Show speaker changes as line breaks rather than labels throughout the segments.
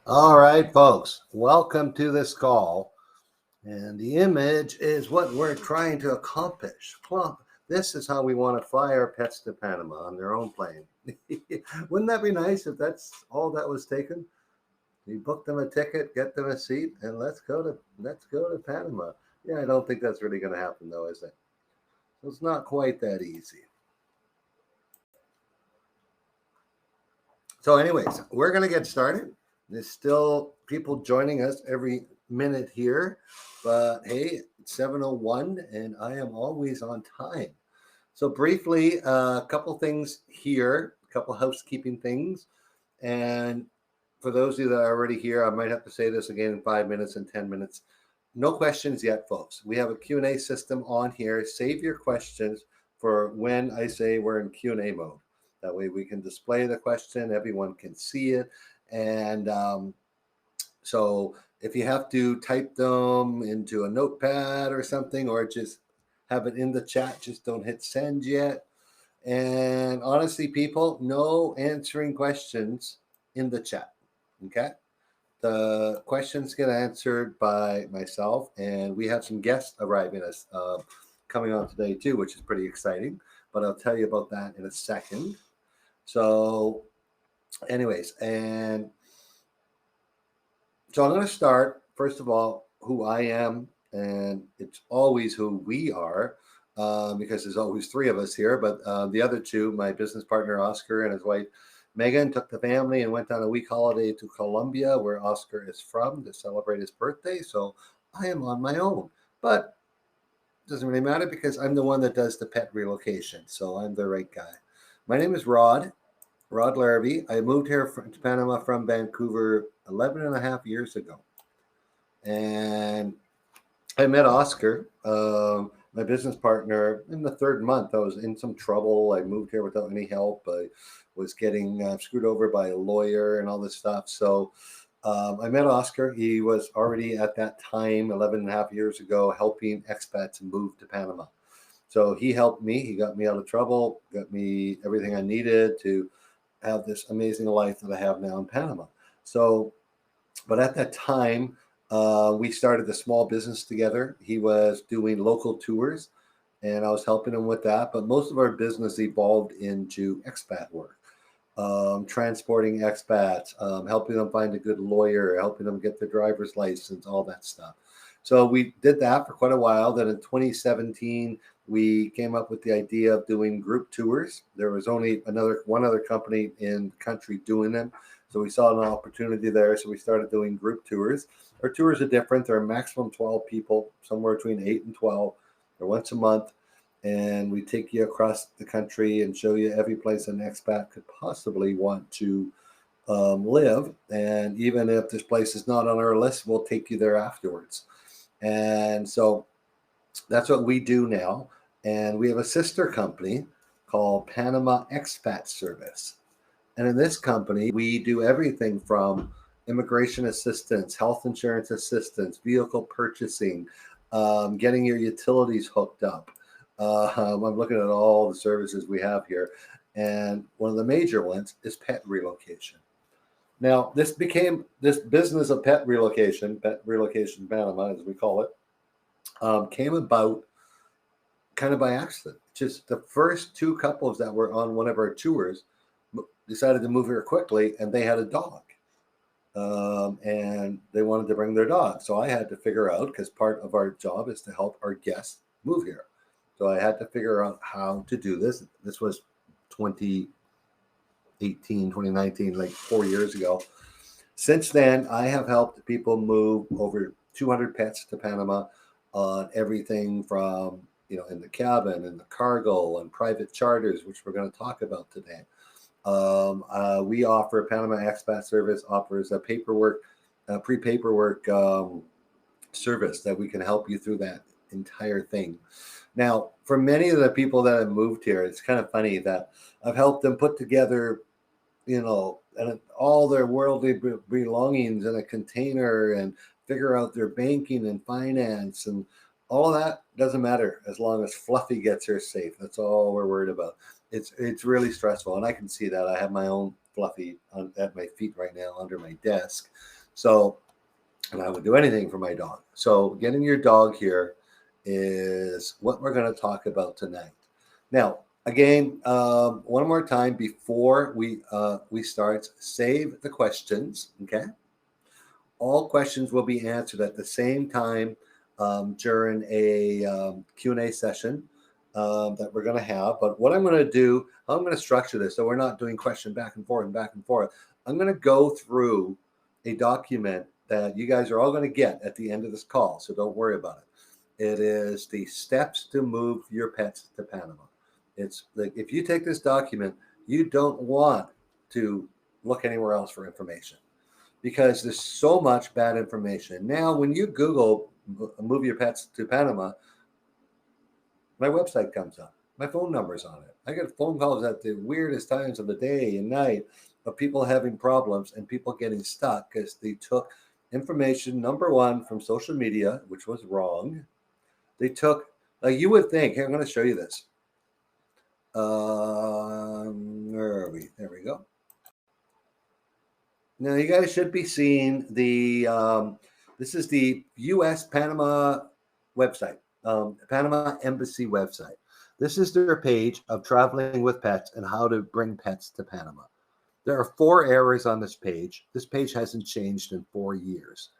All right, folks, welcome to this call. And the image is what we're trying to accomplish. This is how we want to fly our pets to Panama on their own plane. Wouldn't that be nice if that's all that was taken? You book them a ticket, get them a seat, and let's go to Panama. Yeah, I don't think that's really going to happen, though, is it? So it's not quite that easy. So, anyways, we're going to get started. There's still people joining us every minute here, but hey, it's 7:01 and I am always on time. So, briefly, a couple things here, a couple housekeeping things. And for those of you that are already here, I might have to say this again in 5 minutes and 10 minutes. No questions yet, folks. We have a Q&A system on here. Save your questions for when I say we're in Q&A mode. That way we can display the question, everyone can see it. And so if you have to type them into a notepad or something, or just have it in the chat, just don't hit send yet. And honestly, people, no answering questions in the chat. Okay. The questions get answered by myself, and we have some guests arriving us coming on today too, which is pretty exciting. But I'll tell you about that in a second. So, anyways, and so I'm going to start first of all who I am, and it's always who we are. Because there's always three of us here, but the other two, my business partner Oscar and his wife Megan, took the family and went on a week holiday to Colombia, where Oscar is from, to celebrate his birthday. So I am on my own, but it doesn't really matter because I'm the one that does the pet relocation. So I'm the right guy. My name is Rod Larrabee. I moved here to Panama from Vancouver 11 and a half years ago. And I met Oscar, my business partner, in the third month. I was in some trouble. I moved here without any help. I was getting screwed over by a lawyer and all this stuff. So I met Oscar. He was already at that time, 11 and a half years ago, helping expats move to Panama. So he helped me. He got me out of trouble, got me everything I needed to have this amazing life that I have now in Panama. So, but at that time, we started a small business together. He was doing local tours, and I was helping him with that. But most of our business evolved into expat work, transporting expats, helping them find a good lawyer, helping them get their driver's license, all that stuff. So we did that for quite a while. Then in 2017, we came up with the idea of doing group tours. There was only one other company in the country doing them. So we saw an opportunity there. So we started doing group tours. Our tours are different. They're a maximum 12 people, somewhere between 8 and 12. They're once a month. And we take you across the country and show you every place an expat could possibly want to live. And even if this place is not on our list, we'll take you there afterwards. And so that's what we do now. And we have a sister company called Panama Expat Service. And in this company, we do everything from immigration assistance, health insurance assistance, vehicle purchasing, getting your utilities hooked up. I'm looking at all the services we have here. And one of the major ones is pet relocation. Now, this business of pet relocation Panama, as we call it, came about kind of by accident. Just the first two couples that were on one of our tours decided to move here quickly, and they had a dog. And they wanted to bring their dog. So I had to figure out, because part of our job is to help our guests move here. So I had to figure out how to do this. This was 2019, like 4 years ago. Since then, I have helped people move over 200 pets to Panama on everything from, in the cabin, in the cargo, and private charters, which we're going to talk about today. We offer Panama Expat Service offers a pre-paperwork service that we can help you through that entire thing. Now, for many of the people that have moved here, it's kind of funny that I've helped them put together, and all their worldly belongings in a container and figure out their banking and finance, and all of that doesn't matter as long as Fluffy gets her safe. That's all we're worried about. It's really stressful, and I can see that. I have my own Fluffy at my feet right now under my desk. So, and I would do anything for my dog. So getting your dog here is what we're going to talk about tonight. Now, again, one more time before we start, save the questions. Okay, all questions will be answered at the same time during a Q&A session that we're going to have. But what I'm going to do, how I'm going to structure this, so we're not doing question back and forth and back and forth. I'm going to go through a document that you guys are all going to get at the end of this call, so don't worry about it. It is the steps to move your pets to Panama. It's like if you take this document, you don't want to look anywhere else for information because there's so much bad information. Now, when you Google move your pets to Panama, my website comes up. My phone number's on it. I get phone calls at the weirdest times of the day and night of people having problems and people getting stuck because they took information, number one, from social media, which was wrong. They took, like you would think, here, I'm going to show you this. Where are we? There we go. Now, you guys should be seeing the, this is the U.S. Panama website, Panama Embassy website. This is their page of traveling with pets and how to bring pets to Panama. There are 4 errors on this page. This page hasn't changed in 4 years.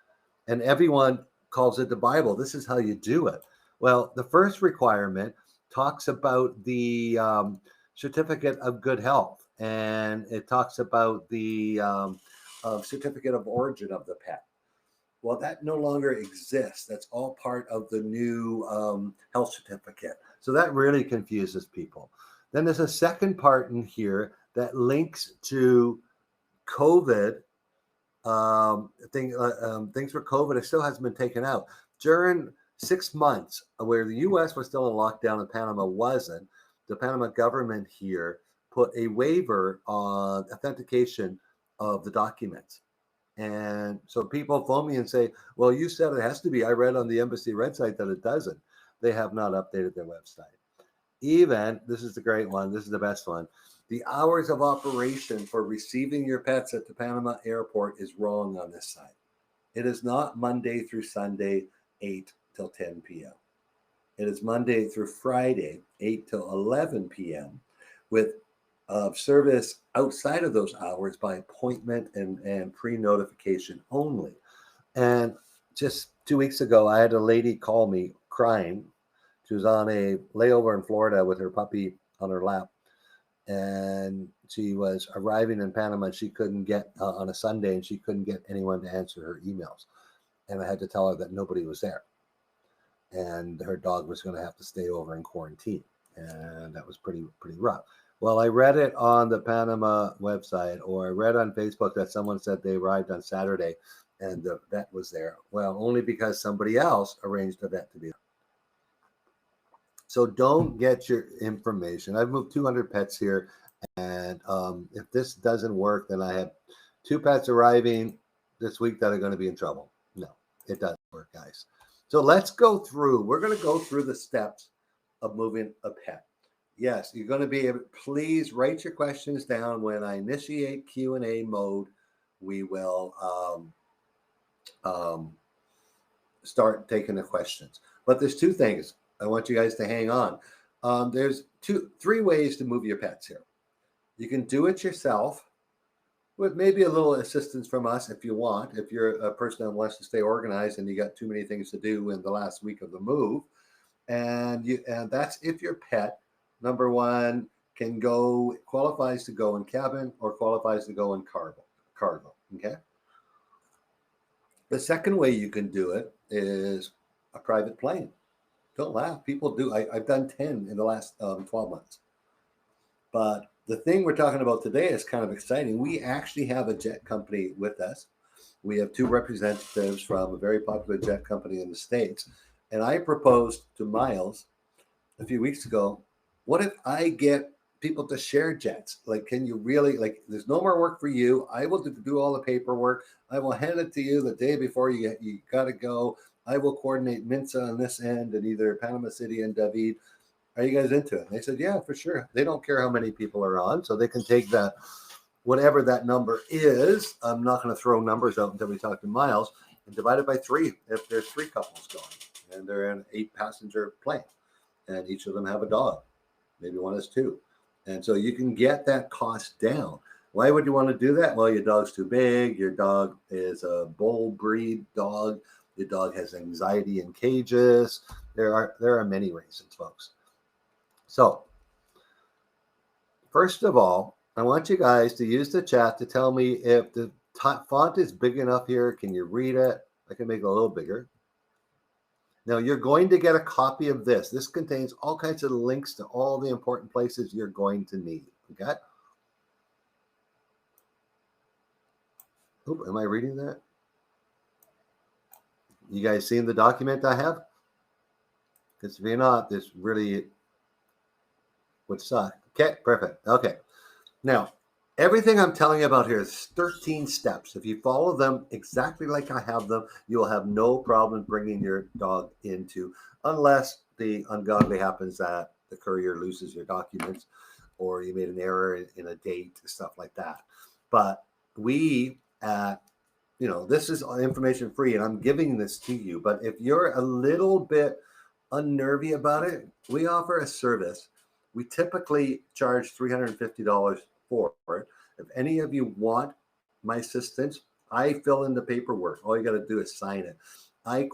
And everyone calls it the Bible. This is how you do it. Well, the first requirement talks about the certificate of good health. And it talks about the certificate of origin of the pet. Well, that no longer exists. That's all part of the new health certificate. So that really confuses people. Then there's a second part in here that links to COVID things for COVID. It still hasn't been taken out. During 6 months where the U.S. was still in lockdown and Panama wasn't, the Panama government here put a waiver on authentication of the documents. And so people phone me and say, well, you said it has to be. I read on the embassy website that it doesn't. They have not updated their website. Even, this is the great one, this is the best one, the hours of operation for receiving your pets at the Panama airport is wrong on this side. It is not Monday through Sunday, 8 till 10 p.m. It is Monday through Friday, 8 till 11 p.m. with service outside of those hours by appointment and pre-notification only. And just 2 weeks ago, I had a lady call me crying. She was on a layover in Florida with her puppy on her lap. And she was arriving in Panama and she couldn't get on a Sunday and she couldn't get anyone to answer her emails. And I had to tell her that nobody was there. And her dog was going to have to stay over in quarantine. And that was pretty rough. Well, I read it on the Panama website, or I read on Facebook that someone said they arrived on Saturday and the vet was there. Well, only because somebody else arranged the vet to be there. So don't get your information. I've moved 200 pets here. And if this doesn't work, then I have 2 pets arriving this week that are going to be in trouble. No, it doesn't work, guys. So let's go through. We're going to go through the steps of moving a pet. Yes, you're going to be able, please write your questions down. When I initiate Q&A mode, we will start taking the questions. But there's 2 things I want you guys to hang on. There's 3 ways to move your pets here. You can do it yourself with maybe a little assistance from us if you want. If you're a person that wants to stay organized and you got too many things to do in the last week of the move, and that's if your pet, number one, qualifies to go in cabin or qualifies to go in cargo. Okay. The second way you can do it is a private plane. Don't laugh. People do. I've done 10 in the last 12 months. But the thing we're talking about today is kind of exciting. We actually have a jet company with us. We have 2 representatives from a very popular jet company in the States. And I proposed to Miles a few weeks ago, what if I get people to share jets? Like, can you really, like, there's no more work for you. I will do all the paperwork. I will hand it to you the day before you got to go. I will coordinate Minsa on this end and either Panama City and David. Are you guys into it? And they said, yeah, for sure. They don't care how many people are on, so they can take the whatever that number is. I'm not going to throw numbers out until we talk to miles, and divide it by 3 if there's 3 couples going and they're in an 8-passenger plane and each of them have a dog. Maybe one is 2. And so you can get that cost down. Why would you want to do that? Well, your dog's too big. Your dog is a bull breed dog. Your dog has anxiety in cages. There are many reasons, folks. So, first of all, I want you guys to use the chat to tell me if the font is big enough here. Can you read it? I can make it a little bigger. Now, you're going to get a copy of this. This contains all kinds of links to all the important places you're going to need. Okay? Oop, am I reading that? You guys seen the document I have? Because if you're not, this really would suck. Okay, perfect. Okay. Now, everything I'm telling you about here is 13 steps. If you follow them exactly like I have them, you'll have no problem bringing your dog into, unless the ungodly happens that the courier loses your documents or you made an error in a date, stuff like that. But we this is information free and I'm giving this to you. But if you're a little bit unnervy about it, we offer a service. We typically charge $350 for it. If any of you want my assistance, I fill in the paperwork. All you got to do is sign it. I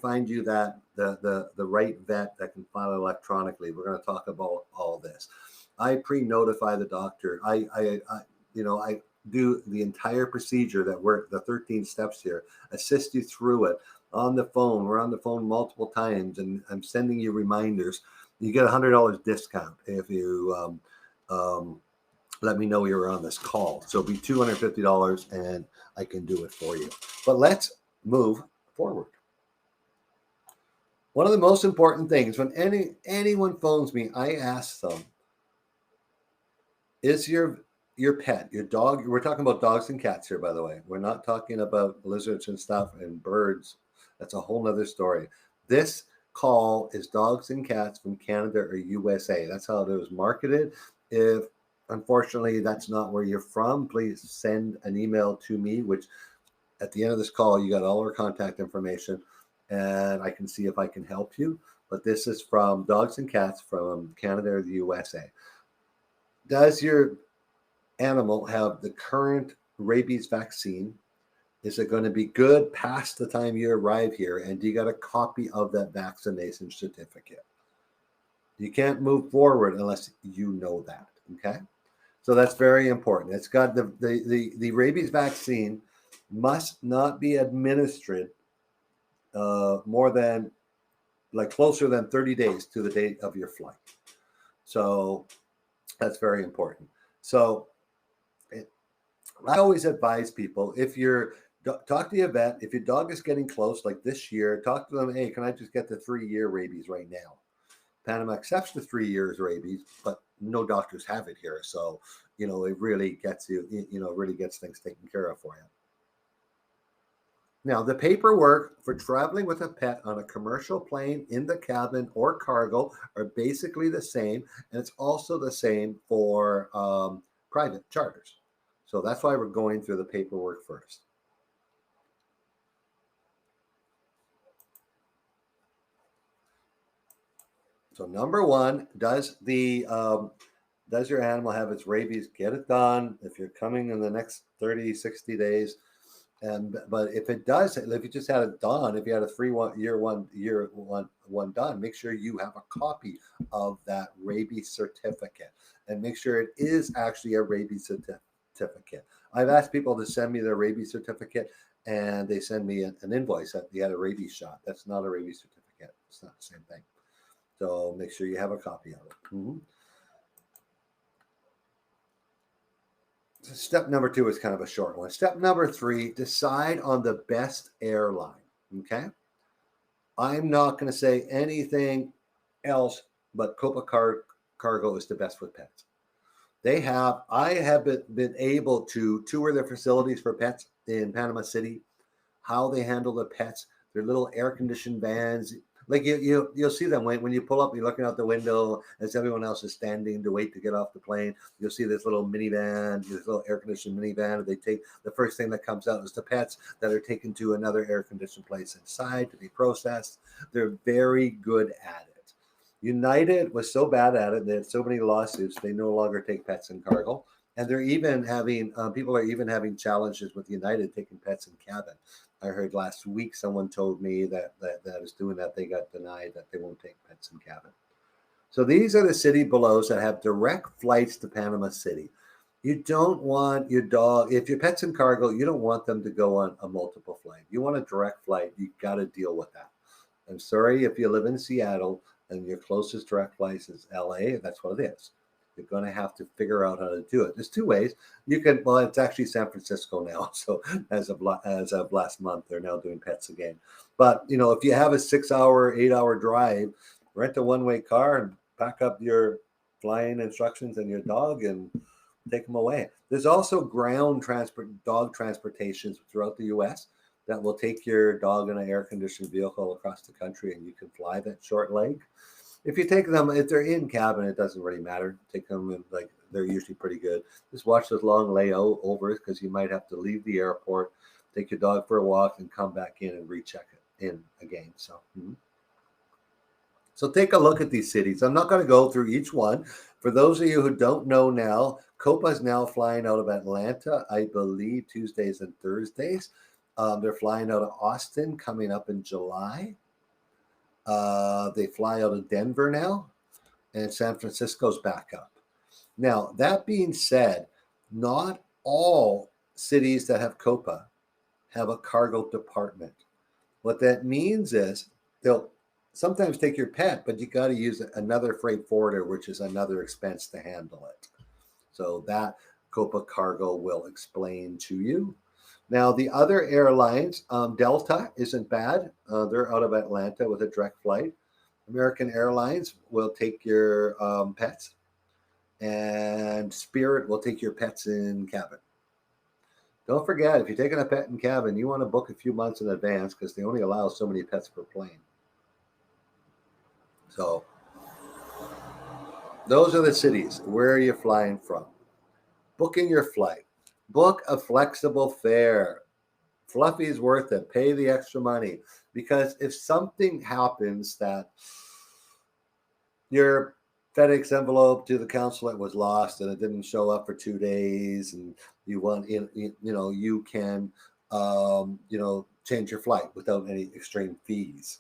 find you that the right vet that can file electronically. We're going to talk about all this. I pre-notify the doctor. I do the entire procedure that we're the 13 steps here, assist you through it on the phone. We're on the phone multiple times and I'm sending you reminders. You get $100 discount if you let me know you're on this call. So it'll be $250 and I can do it for you. But let's move forward. One of the most important things when anyone phones me, I ask them, is your pet, your dog, we're talking about dogs and cats here, by the way. We're not talking about lizards and stuff and birds. That's a whole nother story. This call is dogs and cats from Canada or USA. That's how it was marketed. If unfortunately that's not where you're from, please send an email to me, which at the end of this call, you got all our contact information and I can see if I can help you. But this is from dogs and cats from Canada or the USA. Does your animal have the current rabies vaccine? Is it going to be good past the time you arrive here? And do you got a copy of that vaccination certificate? You can't move forward unless you know that. Okay. So that's very important. It's got the rabies vaccine must not be administered more than closer than 30 days to the date of your flight. So that's very important. So I always advise people, if you're talk to your vet. If your dog is getting close, like this year, talk to them. Hey, can I just get the 3-year rabies right now? Panama accepts the 3 years rabies, but no doctors have it here. So, it really gets really gets things taken care of for you. Now, the paperwork for traveling with a pet on a commercial plane, in the cabin, or cargo are basically the same. And it's also the same for private charters. So that's why we're going through the paperwork first. So number one, does your animal have its rabies? Get it done. If you're coming in the next 30, 60 days, but if it does, if you just had it done, if you had a year one done, make sure you have a copy of that rabies certificate and make sure it is actually a rabies certificate. I've asked people to send me their rabies certificate and they send me an invoice that they had a rabies shot. That's not a rabies certificate. It's not the same thing. So make sure you have a copy of it. Mm-hmm. So step number 2 is kind of a short one. Step number 3, decide on the best airline. Okay. I'm not going to say anything else, but Copa Cargo is the best with pets. I have been able to tour their facilities for pets in Panama City, how they handle the pets, their little air-conditioned vans. Like you'll see them when you pull up, you're looking out the window as everyone else is standing to wait to get off the plane. You'll see this little minivan, this little air conditioned minivan. And they take the first thing that comes out is the pets that are taken to another air conditioned place inside to be processed. They're very good at it. United was so bad at it, they had so many lawsuits, they no longer take pets in cargo. And they're even having people are even having challenges with United taking pets in cabin. I heard last week someone told me that is doing that. They got denied that they won't take pets in cabin. So these are the city belows that have direct flights to Panama City. You don't want your dog, if your pet's in cargo, you don't want them to go on a multiple flight. You want a direct flight. You got to deal with that. I'm sorry if you live in Seattle and your closest direct flight is LA, that's what it is. You're going to have to figure out how to do it. There's two ways. You can, well, it's actually San Francisco now. So as of last month, they're now doing pets again. But, if you have a 6-hour, 8-hour drive, rent a one-way car and pack up your flying instructions and your dog and take them away. There's also ground dog transportations throughout the U.S. that will take your dog in an air-conditioned vehicle across the country, and you can fly that short leg. If you take them, if they're in cabin, it doesn't really matter. Take them in, like, they're usually pretty good. Just watch those long layovers because you might have to leave the airport, take your dog for a walk, and come back in and recheck it in again. So take a look at these cities. I'm not going to go through each one. For those of you who don't know now, Copa is now flying out of Atlanta, I believe Tuesdays and Thursdays. They're flying out of Austin coming up in July. They fly out of Denver now, and San Francisco's back up. Now, that being said, not all cities that have Copa have a cargo department. What that means is they'll sometimes take your pet, but you got to use another freight forwarder, which is another expense to handle it. So that Copa Cargo will explain to you. Now, the other airlines, Delta isn't bad. They're out of Atlanta with a direct flight. American Airlines will take your pets, and Spirit will take your pets in cabin. Don't forget, if you're taking a pet in cabin, you want to book a few months in advance because they only allow so many pets per plane. So those are the cities. Where are you flying from? Booking your flight. Book a flexible fare. Fluffy's worth it. Pay the extra money. Because if something happens that your FedEx envelope to the consulate was lost and it didn't show up for 2 days, and you want, you can, change your flight without any extreme fees.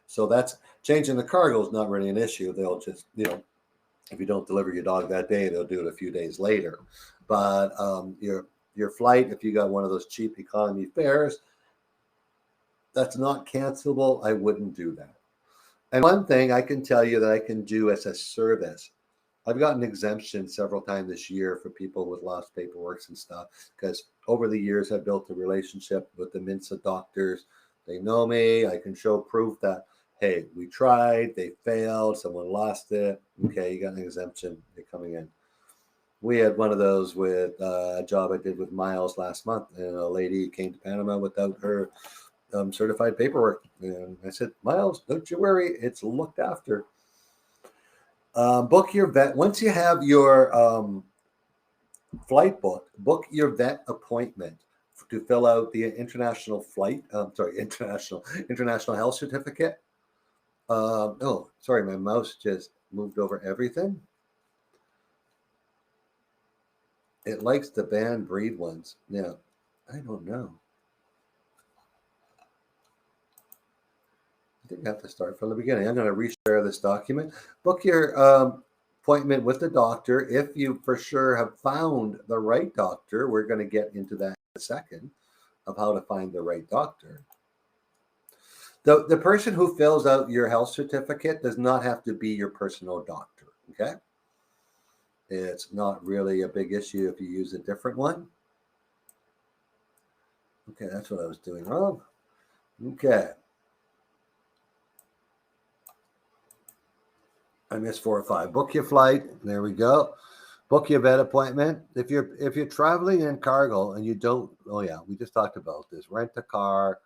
So that's changing the cargo is not really an issue. They'll just, if you don't deliver your dog that day, they'll do it a few days later. But your flight, if you got one of those cheap economy fares, that's not cancelable. I wouldn't do that. And one thing I can tell you that I can do as a service, I've gotten exemption several times this year for people with lost paperwork and stuff, because over the years I've built a relationship with the Mensa doctors. They know me. I can show proof that, hey, we tried, they failed, someone lost it. Okay, you got an exemption. They're coming in. We had one of those with a job I did with Miles last month, and a lady came to Panama without her certified paperwork. And I said, Miles, don't you worry, it's looked after. Book your vet. Once you have your flight book your vet appointment to fill out the international health certificate. Sorry, my mouse just moved over everything. It likes the banned breed ones. Yeah, I don't know. I think I have to start from the beginning. I'm going to reshare this document. Book your appointment with the doctor. If you for sure have found the right doctor, we're going to get into that in a second of how to find the right doctor. The person who fills out your health certificate does not have to be your personal doctor, okay? It's not really a big issue if you use a different one. Okay, that's what I was doing wrong. Okay. I missed 4 or 5. Book your flight. There we go. Book your vet appointment. If you're traveling in cargo and you don't, we just talked about this. Rent a car,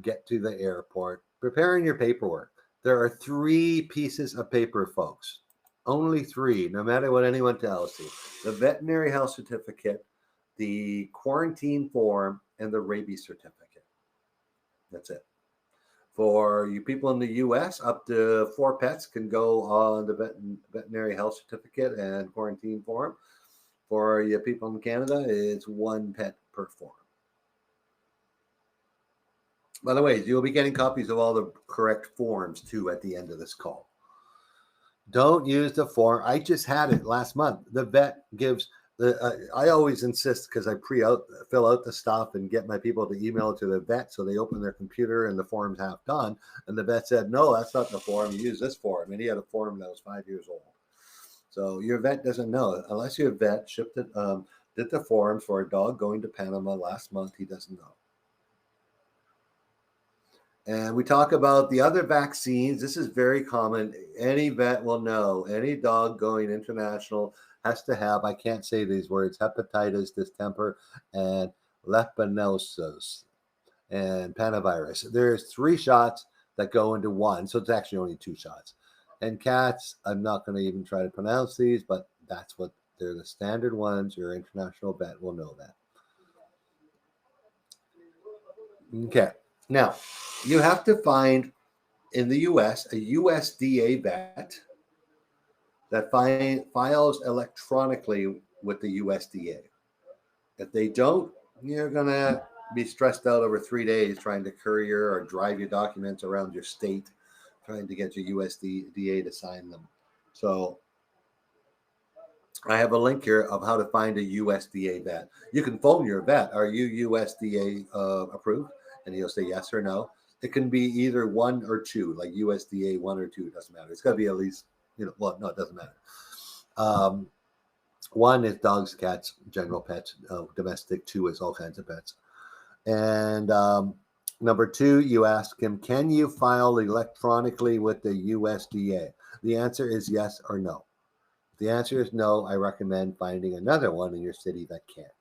get to the airport, Preparing your paperwork. There are 3 pieces of paper, folks. Only 3, no matter what anyone tells you. The veterinary health certificate, the quarantine form, and the rabies certificate. That's it. For you people in the US, up to 4 pets can go on the veterinary health certificate and quarantine form. For you people in Canada, it's 1 pet per form. By the way, you'll be getting copies of all the correct forms too at the end of this call. Don't use the form. I just had it last month. The vet gives I always insist because I fill out the stuff and get my people to email it to the vet so they open their computer and the form's half done. And the vet said, no, that's not the form. You use this form. And he had a form that was 5 years old. So your vet doesn't know it. Unless your vet shipped it, did the forms for a dog going to Panama last month, he doesn't know. And we talk about the other vaccines. This is very common. Any vet will know. Any dog going international has to have, I can't say these words, hepatitis, distemper, and leishmaniasis and panavirus. There's 3 shots that go into one. So it's actually only 2 shots. And cats, I'm not going to even try to pronounce these, but that's what they're the standard ones. Your international vet will know that. Okay. Now, you have to find in the U.S. a USDA vet that files electronically with the USDA. If they don't, you're going to be stressed out over 3 days trying to courier or drive your documents around your state, trying to get your USDA to sign them. So I have a link here of how to find a USDA vet. You can phone your vet. Are you USDA approved? And he'll say yes or no. It can be either 1 or 2, like USDA 1 or 2. It doesn't matter. It's got to be at least, well, no, it doesn't matter. 1 is dogs, cats, general pets, domestic. 2 is all kinds of pets. And number 2, you ask him, can you file electronically with the USDA? The answer is yes or no. If the answer is no, I recommend finding another one in your city that can.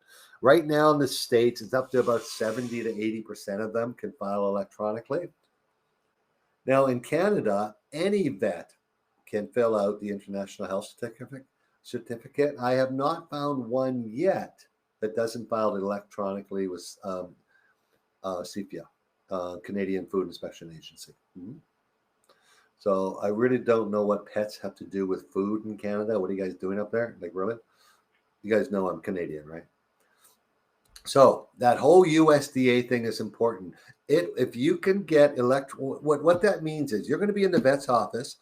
Right now in the States, it's up to about 70 to 80% of them can file electronically. Now in Canada, any vet can fill out the International Health Certificate. I have not found one yet that doesn't file it electronically with CFIA, Canadian Food Inspection Agency. Mm-hmm. So I really don't know what pets have to do with food in Canada. What are you guys doing up there? Like, really? You guys know I'm Canadian, right? So that whole USDA thing is important. If you can get what that means is you're going to be in the vet's office.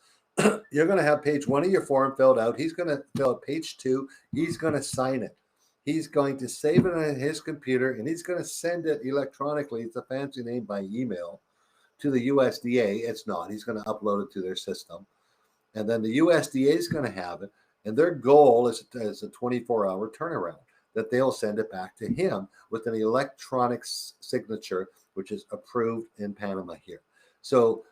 You're going to have page 1 of your form filled out. He's going to fill out page 2. He's going to sign it. He's going to save it on his computer, and he's going to send it electronically. It's a fancy name, by email to the USDA. It's not. He's going to upload it to their system. And then the USDA is going to have it. And their goal is a 24-hour turnaround, that they'll send it back to him with an electronic signature, which is approved in Panama here. So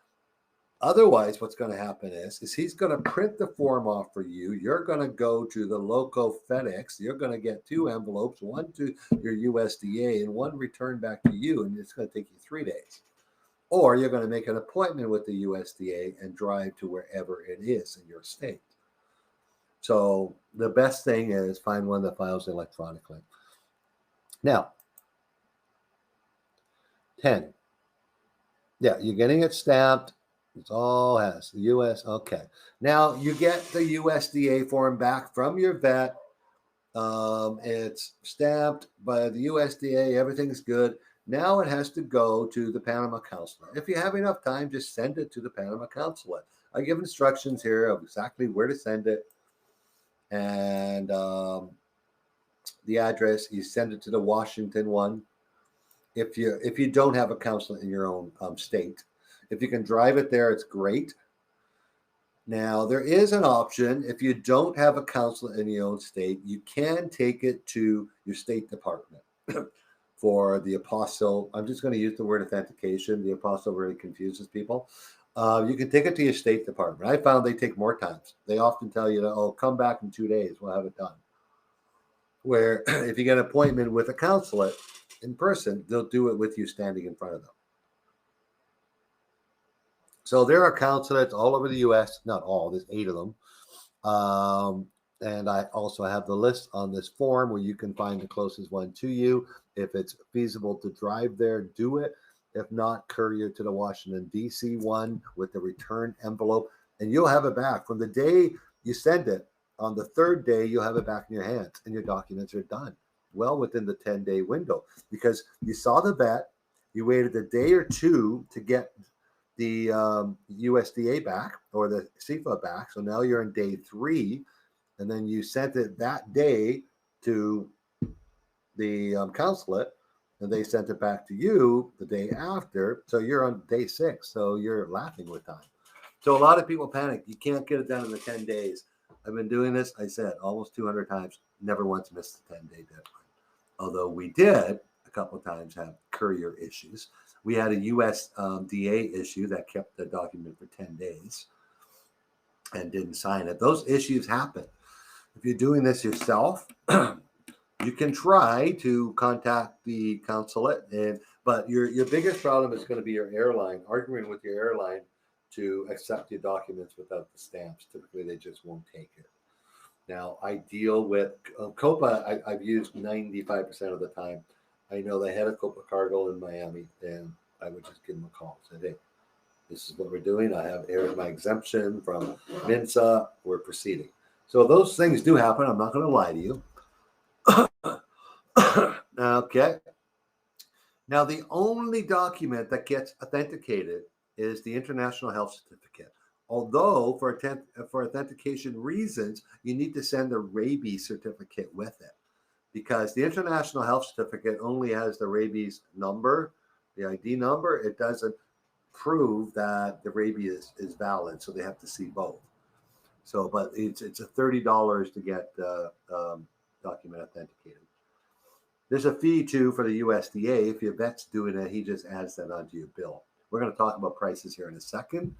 otherwise, what's going to happen is he's going to print the form off for you. You're going to go to the local FedEx. You're going to get 2 envelopes, 1 to your USDA and 1 returned back to you. And it's going to take you 3 days. Or you're going to make an appointment with the USDA and drive to wherever it is in your state. So the best thing is find one that files electronically. Now, 10. Yeah, you're getting it stamped. It's all has the US. Okay. Now you get the USDA form back from your vet. It's stamped by the USDA. Everything's good. Now it has to go to the Panama consulate. If you have enough time, just send it to the Panama consulate. I give instructions here of exactly where to send it. And the address, you send it to the Washington one. If you don't have a consulate in your own state, if you can drive it there, it's great. Now there is an option. If you don't have a consulate in your own state, you can take it to your State Department for the apostle. I'm just going to use the word authentication. The apostle really confuses people. You can take it to your State Department. I found they take more times. They often tell you, oh, come back in 2 days. We'll have it done. Where if you get an appointment with a consulate in person, they'll do it with you standing in front of them. So there are consulates all over the U.S., not all, there's 8 of them. And I also have the list on this form where you can find the closest one to you. If it's feasible to drive there, do it. If not, courier to the Washington, D.C. one with the return envelope, and you'll have it back. From the day you send it, on the 3rd day, you'll have it back in your hands and your documents are done well within the 10-day window, because you saw the vet, you waited a day or two to get the USDA back or the CFA back. So now you're in day 3, and then you sent it that day to the consulate, and they sent it back to you the day after. So you're on day 6. So you're laughing with time. So a lot of people panic. You can't get it done in the 10 days. I've been doing this, I said, almost 200 times. Never once missed the 10-day deadline. Although we did a couple of times have courier issues. We had a USDA issue that kept the document for 10 days and didn't sign it. Those issues happen. If you're doing this yourself, you can try to contact the consulate, but your biggest problem is going to be your airline, arguing with your airline to accept your documents without the stamps. Typically, they just won't take it. Now, I deal with Copa. I've used 95% of the time. I know the head of Copa Cargo in Miami, and I would just give them a call. Say, hey, this is what we're doing. I have aired my exemption from MNSA. We're proceeding. So those things do happen. I'm not going to lie to you. Okay. Now, the only document that gets authenticated is the International Health Certificate. Although for authentication reasons, you need to send the rabies certificate with it, because the International Health Certificate only has the rabies number, the ID number. It doesn't prove that the rabies is valid, so they have to see both. So, but it's a $30 to get the document authenticated. There's a fee too for the USDA. If your vet's doing it, he just adds that onto your bill. We're going to talk about prices here in a second.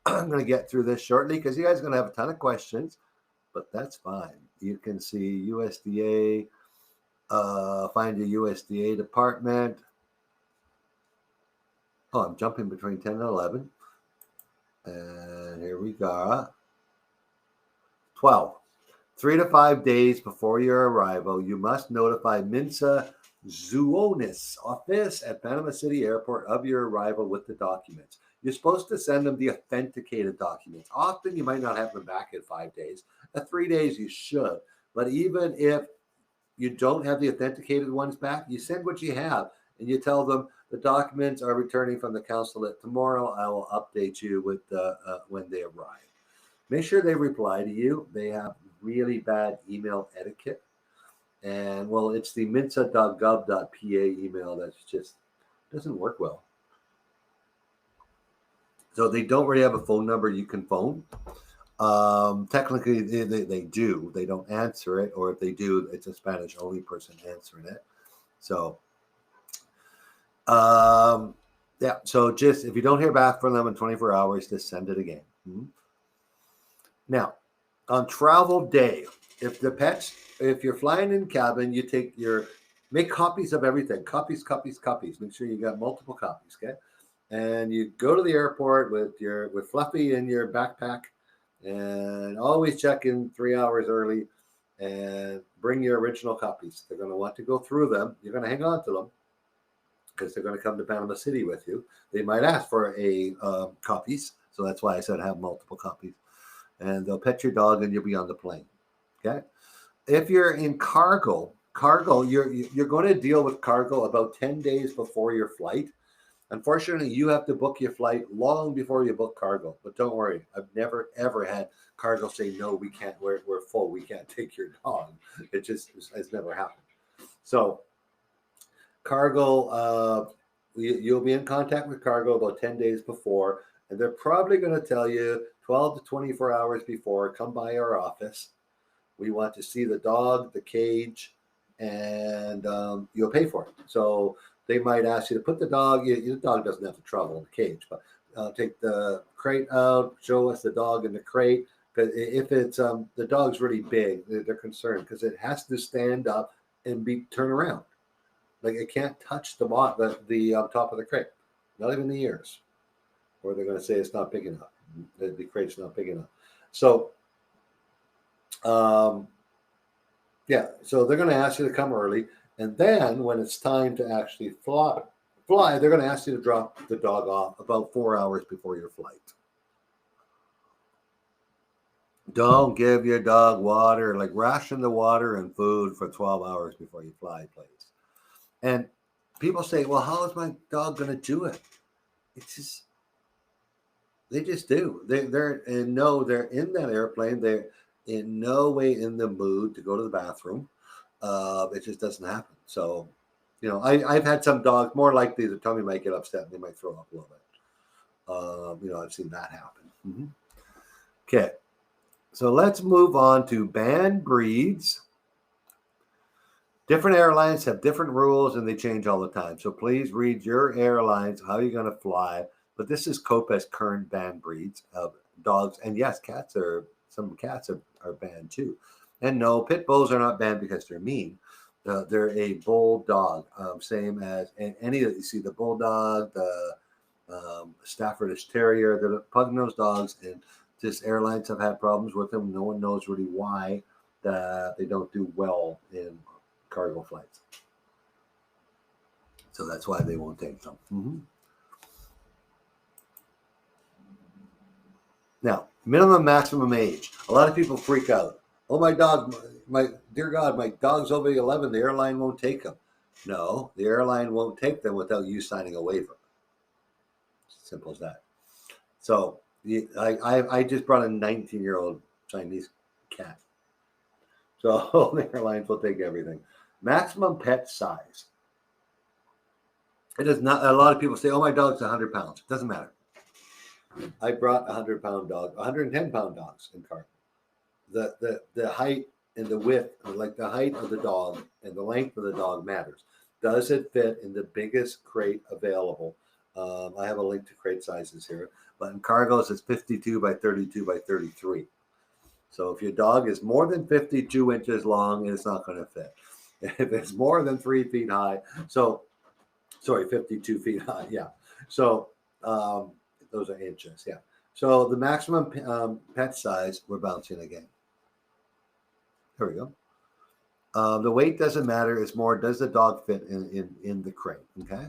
I'm going to get through this shortly because you guys are going to have a ton of questions, but that's fine. You can see USDA, find your USDA department. Oh, I'm jumping between 10 and 11. And here we go. 12. 3 to 5 days before your arrival, you must notify MNSA Zoonis office at Panama City Airport of your arrival with the documents. You're supposed to send them the authenticated documents. Often you might not have them back in 5 days. At 3 days, you should. But even if you don't have the authenticated ones back, you send what you have, and you tell them the documents are returning from the consulate tomorrow. I will update you with when they arrive. Make sure they reply to you. They have really bad email etiquette. And, well, it's the mensa.gov.pa email that's just doesn't work well. So they don't really have a phone number you can phone. Technically, they do. They don't answer it, or if they do, it's a Spanish-only person answering it. So, yeah. So just if you don't hear back from them in 24 hours, just send it again. Now, on travel day, if you're flying in cabin, you make copies of everything. Copies. Make sure you got multiple copies, okay? And you go to the airport with Fluffy in your backpack, and always check in 3 hours early and bring your original copies. They're going to want to go through them. You're going to hang on to them because they're going to come to Panama City with you. They might ask for copies, so that's why I said have multiple copies. And they'll pet your dog, and you'll be on the plane. Okay. If you're in cargo, you're going to deal with cargo about 10 days before your flight. Unfortunately, you have to book your flight long before you book cargo. But don't worry, I've never ever had cargo say no. We can't. We're full. We can't take your dog. It just has never happened. So, cargo, you'll be in contact with cargo about 10 days before, and they're probably going to tell you 12 to 24 hours before, come by our office. We want to see the dog, the cage, and you'll pay for it. So they might ask you to put the dog. The dog doesn't have to travel in the cage, but take the crate out, show us the dog in the crate. Because if it's the dog's really big, they're concerned because it has to stand up and turn around. Like it can't touch the top of the crate, not even the ears. or they're going to say it's not big enough. The crate's not big enough. So, yeah, so they're going to ask you to come early, and then when it's time to actually fly, they're going to ask you to drop the dog off about 4 hours before your flight. Don't give your dog water, like ration the water and food for 12 hours before you fly, please. And people say, well, how is my dog going to do it? It's just, they just do. They're in that airplane. They're in no way in the mood to go to the bathroom. It just doesn't happen. So, I've had some dogs more likely the tummy might get upset and they might throw up a little bit. I've seen that happen. Mm-hmm. Okay. So let's move on to banned breeds. Different airlines have different rules and they change all the time. So please read your airlines, how you're going to fly. But this is Copa's current banned breeds of dogs. And yes, some cats are banned too. And no, pit bulls are not banned because they're mean. They're a bulldog, same as any that you see, the bulldog, the Staffordshire Terrier, the pug-nosed dogs, and just airlines have had problems with them. No one knows really why that they don't do well in cargo flights. So that's why they won't take them. Mm-hmm. Now, minimum, maximum age. A lot of people freak out. Oh, my dear God, my dog's over 11. The airline won't take him. No, the airline won't take them without you signing a waiver. Simple as that. So I just brought a 19-year-old Chinese cat. So the airlines will take everything. Maximum pet size. It is not. A lot of people say, "Oh, my dog's 100 pounds." It doesn't matter. I brought 100-pound dog, 110-pound dogs in cargo. The height and the width, like the height of the dog and the length of the dog matters. Does it fit in the biggest crate available? I have a link to crate sizes here, but in cargos it's 52 by 32 by 33. So if your dog is more than 52 inches long, it's not going to fit. If it's more than 3 feet high, 52 feet high, yeah. So those are inches, yeah. So the maximum pet size, we're bouncing again. Here we go. The weight doesn't matter. It's more, does the dog fit in the crate, okay?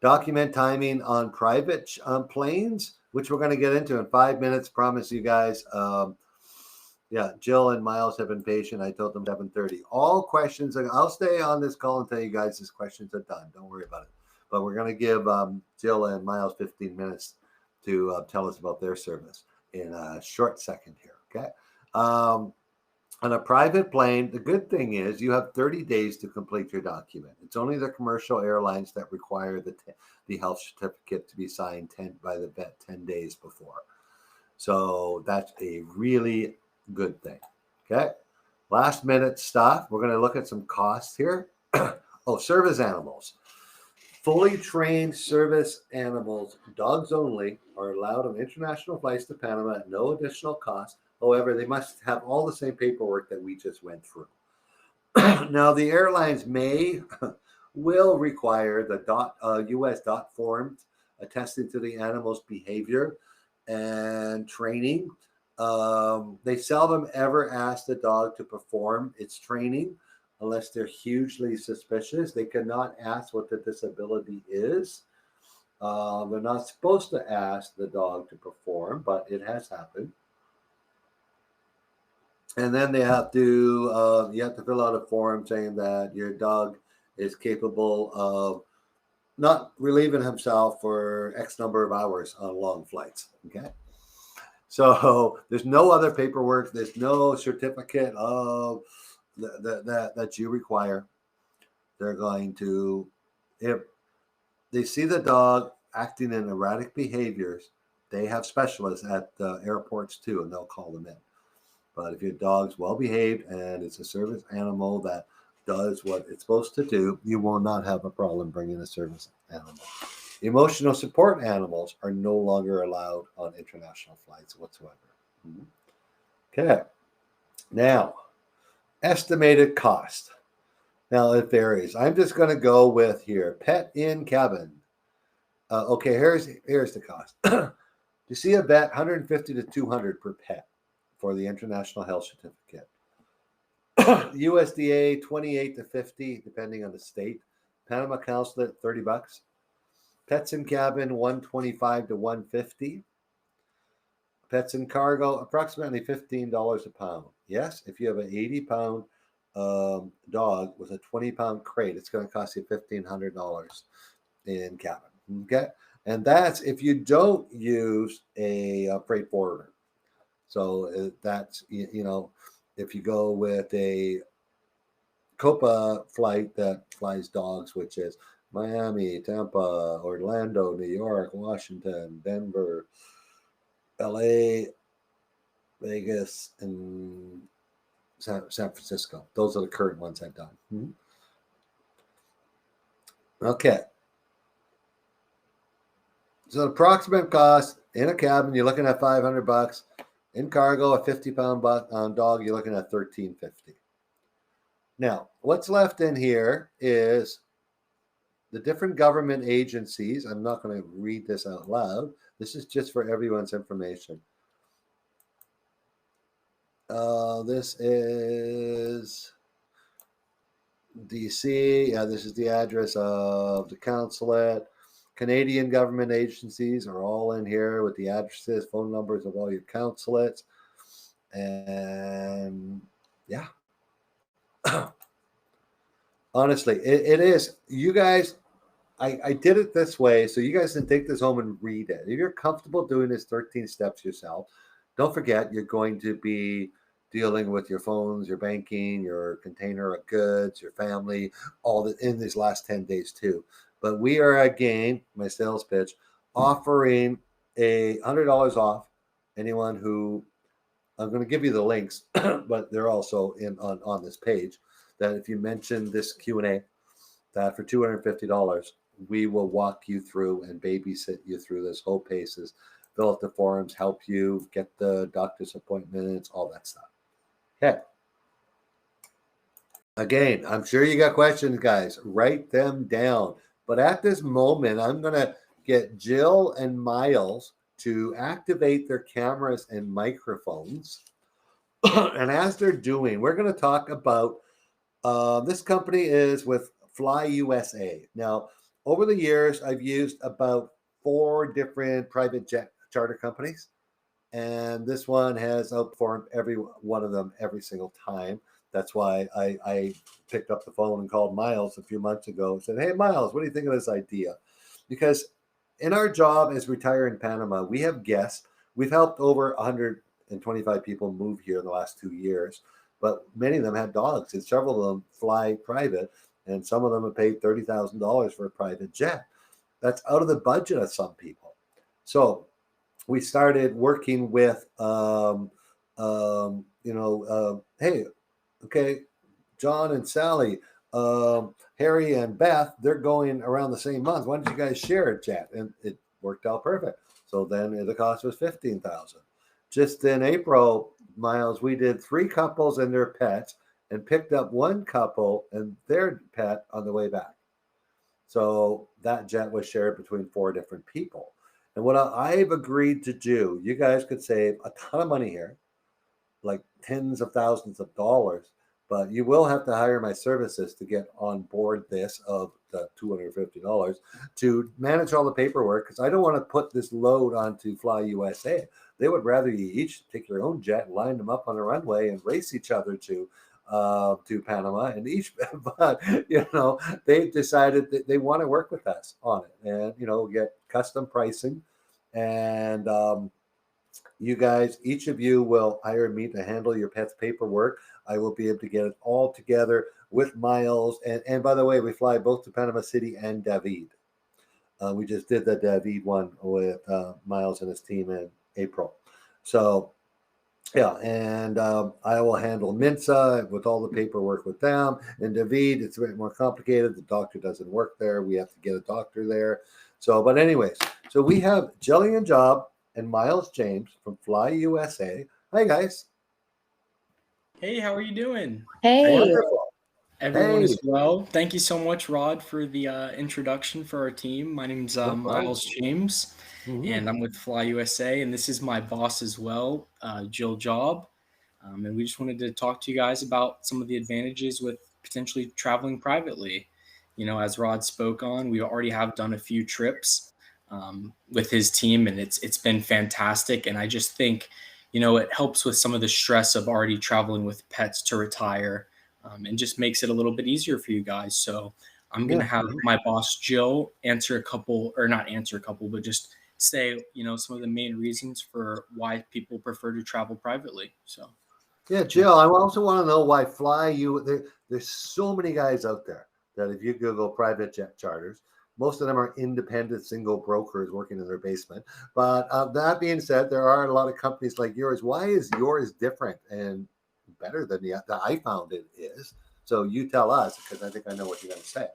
Document timing on private planes, which we're going to get into in 5 minutes. Promise you guys. Yeah, Jill and Miles have been patient. I told them 7:30. All questions. I'll stay on this call and tell you guys these questions are done. Don't worry about it. But we're going to give Jill and Miles 15 minutes to tell us about their service in a short second here. Okay. On a private plane, the good thing is you have 30 days to complete your document. It's only the commercial airlines that require the health certificate to be signed by the vet 10 days before. So that's a really good thing. Okay. Last minute stuff. We're going to look at some costs here. Service animals. Fully trained service animals, dogs only, are allowed on international flights to Panama at no additional cost. However, they must have all the same paperwork that we just went through. Now, the airlines will require the U.S. DOT forms attesting to the animal's behavior and training. They seldom ever ask the dog to perform its training unless they're hugely suspicious. They cannot ask what the disability is. They're not supposed to ask the dog to perform, but it has happened. And then they have to, you have to fill out a form saying that your dog is capable of not relieving himself for X number of hours on long flights. Okay. So there's no other paperwork. There's no certificate of that you require. They're going to, if they see the dog acting in erratic behaviors, they have specialists at the airports too, and they'll call them in. But if your dog's well behaved and it's a service animal that does what it's supposed to do, you will not have a problem bringing a service animal. Emotional support animals are no longer allowed on international flights whatsoever. Okay. Now, estimated cost. Now, it varies. I'm just going to go with here. Pet in cabin. Okay, here's the cost. You see a vet, 150 to 200 per pet for the International Health Certificate. USDA 28 to 50 depending on the state. Panama Consulate $30. Pets in cabin 125 to 150. Pets in cargo approximately $15 a pound. Yes, if you have an 80-pound dog with a 20-pound crate, it's going to cost you $1,500 in cabin. Okay, and that's if you don't use a freight forwarder. So that's if you go with a Copa flight that flies dogs, which is Miami, Tampa, Orlando, New York, Washington, Denver, LA, Vegas, and San Francisco. Those are the current ones I've done. Mm-hmm. Okay. So the approximate cost in a cabin, you're looking at $500. In cargo, a 50-pound dog, you're looking at $1,350. Now, what's left in here is the different government agencies. I'm not going to read this out loud. This is just for everyone's information. This is DC. Yeah, this is the address of the consulate. Canadian government agencies are all in here with the addresses, phone numbers of all your consulates. And yeah. Honestly, it is. You guys, I did it this way so you guys can take this home and read it. If you're comfortable doing this 13 steps yourself, don't forget you're going to be dealing with your phones, your banking, your container of goods, your family, all in these last 10 days too. But we are again, my sales pitch, offering $100 off anyone who, I'm going to give you the links, but they're also on this page, that if you mention this Q&A, that for $250, we will walk you through and babysit you through this whole paces, fill out the forms, help you get the doctor's appointments, all that stuff. Okay. Again, I'm sure you got questions, guys. Write them down. But at this moment, I'm going to get Jill and Miles to activate their cameras and microphones. And as they're doing, we're going to talk about this company is with FlyUSA. Now, over the years, I've used about 4 different private jet charter companies, and this one has outperformed every one of them every single time. That's why I picked up the phone and called Miles a few months ago and said, "Hey, Miles, what do you think of this idea?" Because in our job as Retire in Panama, we have guests. We've helped over 125 people move here in the last 2 years, but many of them had dogs, and several of them fly private, and some of them have paid $30,000 for a private jet. That's out of the budget of some people. So we started working with, hey, okay, John and Sally, Harry and Beth, they're going around the same month. Why don't you guys share a jet? And it worked out perfect. So then the cost was $15,000. Just in April, Miles, we did 3 couples and their pets and picked up 1 couple and their pet on the way back. So that jet was shared between 4 different people. And what I've agreed to do, you guys could save a ton of money here, like tens of thousands of dollars, but you will have to hire my services to get on board this of the $250 to manage all the paperwork, because I don't want to put this load onto FlyUSA. They would rather you each take your own jet, line them up on a runway, and race each other to Panama. And each, but they've decided that they want to work with us on it, and get custom pricing. And you guys, each of you will hire me to handle your pet's paperwork. I will be able to get it all together with Miles. And by the way, we fly both to Panama City and David. We just did the David one with Miles and his team in April. So, yeah, and I will handle Mensa with all the paperwork with them. And David, it's a bit more complicated. The doctor doesn't work there. We have to get a doctor there. So, but anyways, so we have Jillian Job and Miles James from FlyUSA. Hi, guys.
Hey, how are you doing?
Hey.
Wonderful.
everyone
Hey,
as well. Thank you so much, Rod, for the introduction for our team. My name's
no problem.
Miles James,
Mhm.
and I'm with FlyUSA, and this is my boss as well, Jill Job. And we just wanted to talk to you guys about some of the advantages with potentially traveling privately. As Rod spoke on, we already have done a few trips with his team, and it's been fantastic. And I just think, it helps with some of the stress of already traveling with pets to retire, and just makes it a little bit easier for you guys. So I'm gonna
Yeah.
have
Mhm.
my boss Jill answer a couple, or not answer a couple, but just say some of the main reasons for why people prefer to travel privately. So.
Yeah, Jill, I also want to know why Fly You. There's so many guys out there that if you Google private jet charters, most of them are independent single brokers working in their basement. But that being said, there are a lot of companies like yours. Why is yours different and better than the I found it is? So you tell us because I think I know what you're going to say.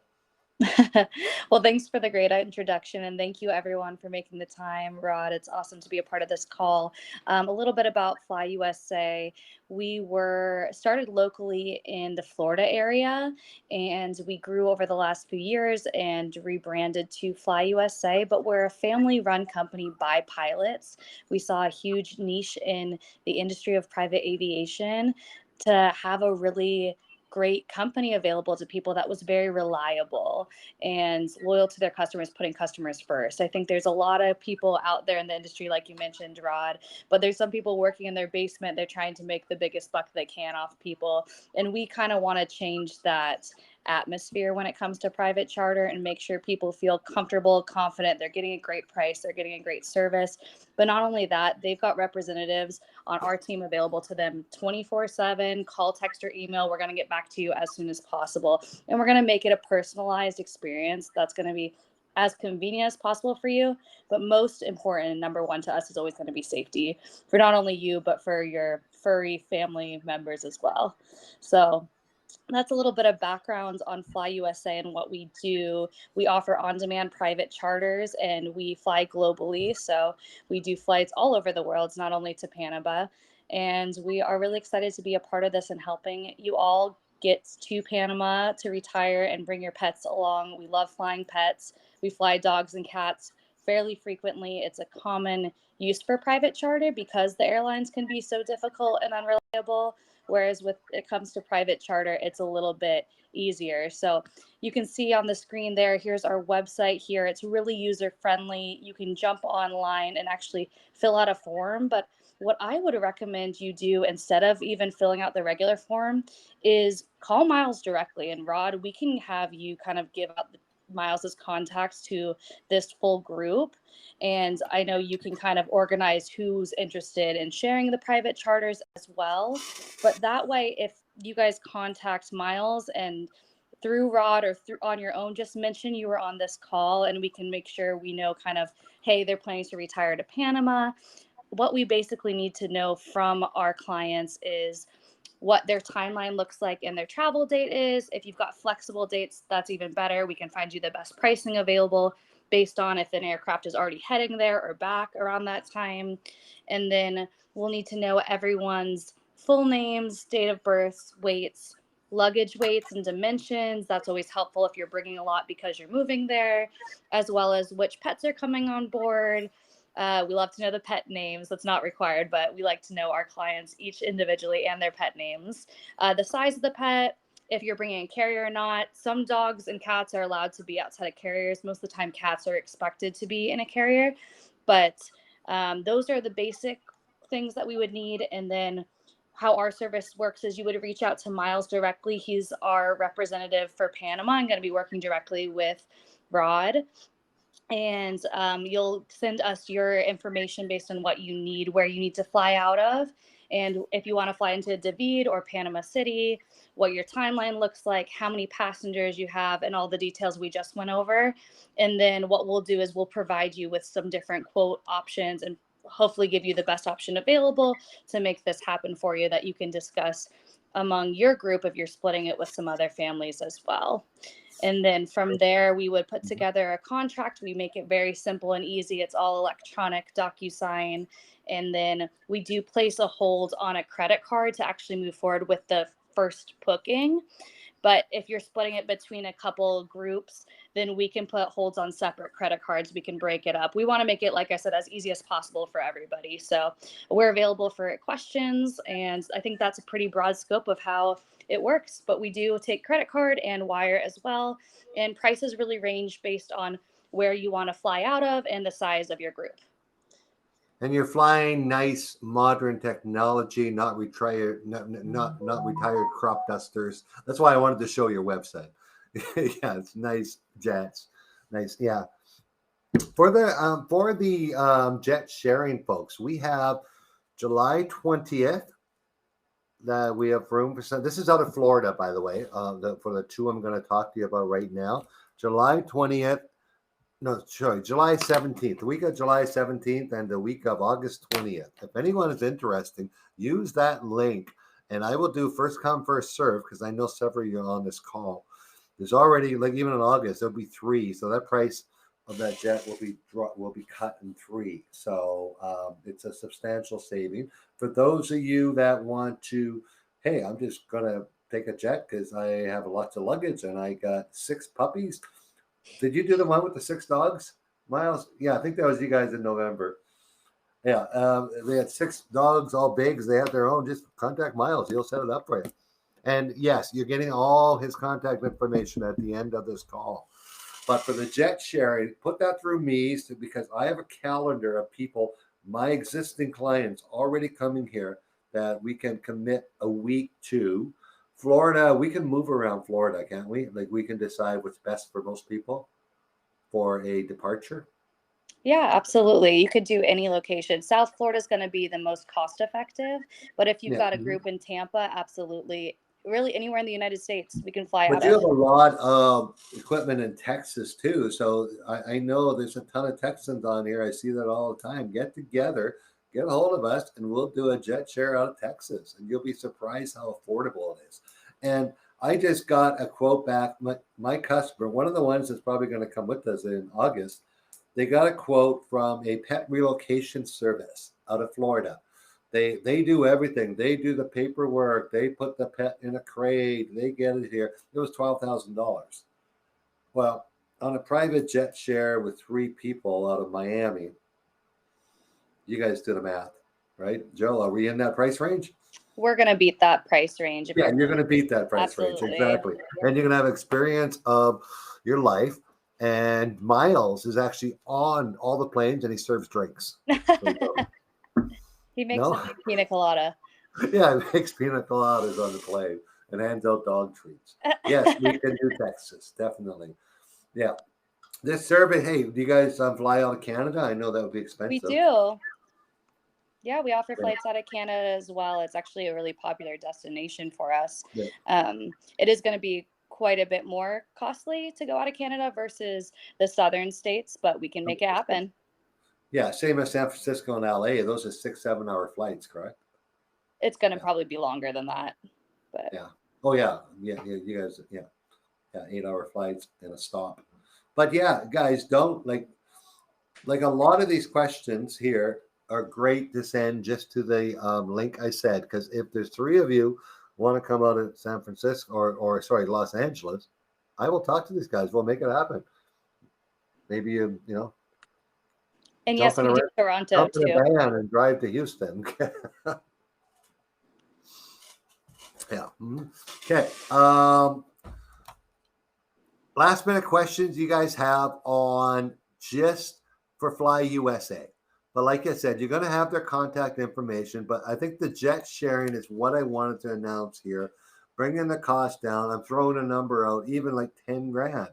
Well, thanks for the great introduction, and thank you everyone for making the time. Rod, it's awesome to be a part of this call. A little bit about Fly USA. We were started locally in the Florida area, and we grew over the last few years and rebranded to Fly USA. But we're a family-run company by pilots. We saw a huge niche in the industry of private aviation to have a really great company available to people that was very reliable and loyal to their customers, putting customers first. I think there's a lot of people out there in the industry, like you mentioned, Rod, but there's some people working in their basement. They're trying to make the biggest buck they can off people. And we kind of want to change that atmosphere when it comes to private charter and make sure people feel comfortable, confident, they're getting a great price, they're getting a great service. But not only that, they've got representatives on our team available to them 24/7, call, text, or email. We're going to get back to you as soon as possible. And we're going to make it a personalized experience that's going to be as convenient as possible for you. But most important, and number one to us, is always going to be safety for not only you, but for your furry family members as well. So that's a little bit of background on Fly USA and what we do. We offer on-demand private charters and we fly globally. So we do flights all over the world, not only to Panama. And we are really excited to be a part of this and helping you all get to Panama to retire and bring your pets along. We love flying pets. We fly dogs and cats fairly frequently. It's a common use for private charter because the airlines can be so difficult and unreliable. Whereas with it comes to private charter, it's a little bit easier. So you can see on the screen there, here's our website here. It's really user friendly. You can jump online and actually fill out a form. But what I would recommend you do instead of even filling out the regular form is call Miles directly. And Rod, we can have you kind of give out Miles's contacts to this full group. And I know you can kind of organize who's interested in sharing the private charters as well. But that way, if you guys contact Miles and through Rod or through on your own, just mention you were on this call and we can make sure we know kind of, hey, they're planning to retire to Panama. What we basically need to know from our clients is what their timeline looks like and their travel date is. If you've got flexible dates, that's even better. We can find you the best pricing available based on if an aircraft is already heading there or back around that time. And then we'll need to know everyone's full names, date of births, weights, luggage weights and dimensions. That's always helpful if you're bringing a lot because you're moving there, as well as which pets are coming on board. We love to know the pet names. That's not required, but we like to know our clients each individually and their pet names. The size of the pet, if you're bringing a carrier or not. Some dogs and cats are allowed to be outside of carriers. Most of the time, cats are expected to be in a carrier. But those are the basic things that we would need. And then how our service works is you would reach out to Miles directly. He's our representative for Panama. I'm going to be working directly with Rod, and you'll send us your information based on what you need, where you need to fly out of, and if you want to fly into David or Panama City, what your timeline looks like, how many passengers you have, and all the details we just went over. And then what we'll do is we'll provide you with some different quote options and hopefully give you the best option available to make this happen for you that you can discuss among your group if you're splitting it with some other families as well. And then from there, we would put together a contract. We make it very simple and easy. It's all electronic DocuSign. And then we do place a hold on a credit card to actually move forward with the first booking. But if you're splitting it between a couple groups, then we can put holds on separate credit cards. We can break it up. We want to make it, like I said, as easy as possible for everybody. So we're available for questions. And I think that's a pretty broad scope of how it works. But we do take credit card and wire as well. And prices really range based on where you want to fly out of and the size of your group.
And you're flying nice modern technology, not retired, not retired crop dusters. That's why I wanted to show your website. Yeah, it's nice jets, nice. Yeah, for the jet sharing folks, we have July 20th. That we have room for some. This is out of Florida, by the way. For the two I'm going to talk to you about right now, July 20th. No, sorry, July 17th, the week of July 17th and the week of August 20th. If anyone is interested, use that link and I will do first come, first serve because I know several of you on this call. There's already, like even in August, there'll be 3. So that price of that jet will be cut in 3. So it's a substantial saving. For those of you that want to, hey, I'm just going to take a jet because I have lots of luggage and I got 6 puppies. Did you do the one with the 6 dogs, Miles? Yeah, I think that was you guys in November. Yeah, they had 6 dogs, all bigs. They have their own. Just contact Miles; he'll set it up for you. And yes, you're getting all his contact information at the end of this call. But for the jet sharing, put that through me because I have a calendar of people, my existing clients already coming here that we can commit a week to. Florida, we can move around Florida, can't we? Like we can decide what's best for most people for a departure.
Yeah, absolutely. You could do any location. South Florida is going to be the most cost effective, but if you've got a group in Tampa, absolutely. Really anywhere in the United States, we can fly
But
out
you
of.
have a lot of equipment in Texas too. So I know there's a ton of Texans on here. I see that all the time. Get together, get a hold of us, and we'll do a jet share out of Texas. And you'll be surprised how affordable it is. And I just got a quote back. My customer, one of the ones that's probably going to come with us in August, they got a quote from a pet relocation service out of Florida. They do everything. They do the paperwork. They put the pet in a crate. They get it here. It was $12,000. Well, on a private jet share with 3 people out of Miami, you guys do the math, right? Joe, are we in that price range?
We're going to beat that price range.
Yeah, you're going to beat that price range. Exactly. And you're going to have experience of your life. And Miles is actually on all the planes and he serves drinks.
He makes a pina colada.
Yeah, he makes pina coladas on the plane and hands out dog treats. Yes, we can do Texas, definitely. Yeah. This survey, hey, do you guys fly out of Canada? I know that would be expensive.
We do. Yeah, we offer flights out of Canada as well. It's actually a really popular destination for us.
Yeah.
It is going to be quite a bit more costly to go out of Canada versus the southern states, but we can make it happen.
Yeah, same as San Francisco and LA. Those are 6-7 hour flights, correct?
It's going to probably be longer than that. But
yeah. Oh yeah. Yeah. You guys. Yeah. 8-hour flights and a stop. But yeah, guys, don't like a lot of these questions here are great to send just to the link I said, because if there's 3 of you want to come out of San Francisco or Los Angeles, I will talk to these guys. We'll make it happen. Maybe you know.
And yes, we do Toronto too.
Jump in a van and drive to Houston. Yeah. Okay. Last minute questions you guys have on just for FlyUSA. But like I said, you're going to have their contact information. But I think the jet sharing is what I wanted to announce here. Bringing the cost down. I'm throwing a number out, even like 10 grand.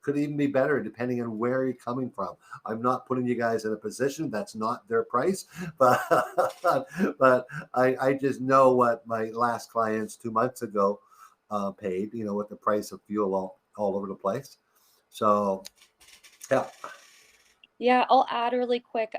Could even be better depending on where you're coming from. I'm not putting you guys in a position that's not their price, but I just know what my last clients 2 months ago paid, with the price of fuel all over the place. So, yeah.
Yeah, I'll add really quick.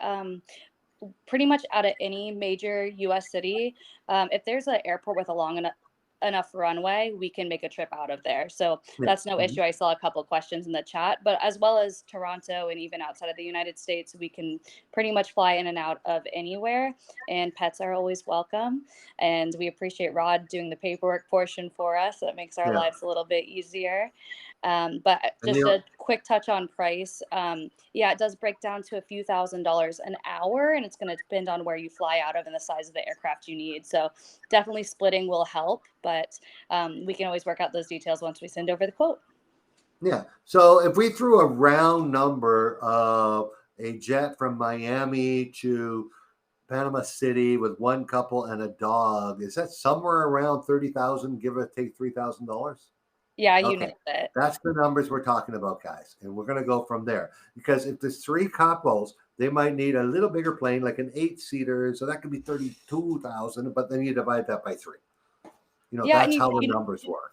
Pretty much out of any major U.S. city, if there's an airport with a long enough enough runway, we can make a trip out of there. So that's no issue. I saw a couple questions in the chat, but as well as Toronto and even outside of the United States, we can pretty much fly in and out of anywhere, and pets are always welcome. And we appreciate Rod doing the paperwork portion for us. That makes our lives a little bit easier. But just a quick touch on price. Yeah, it does break down to a few $1,000s an hour, and it's going to depend on where you fly out of and the size of the aircraft you need. So definitely splitting will help, but we can always work out those details once we send over the quote.
Yeah. So if we threw a round number of a jet from Miami to Panama City with one couple and a dog, is that somewhere around 30,000, give or take $3,000?
Yeah, you nailed it.
That's the numbers we're talking about, guys. And we're going to go from there. Because if there's 3 couples, they might need a little bigger plane, like an 8-seater. So that could be 32,000, but then you divide that by 3. That's how the numbers work.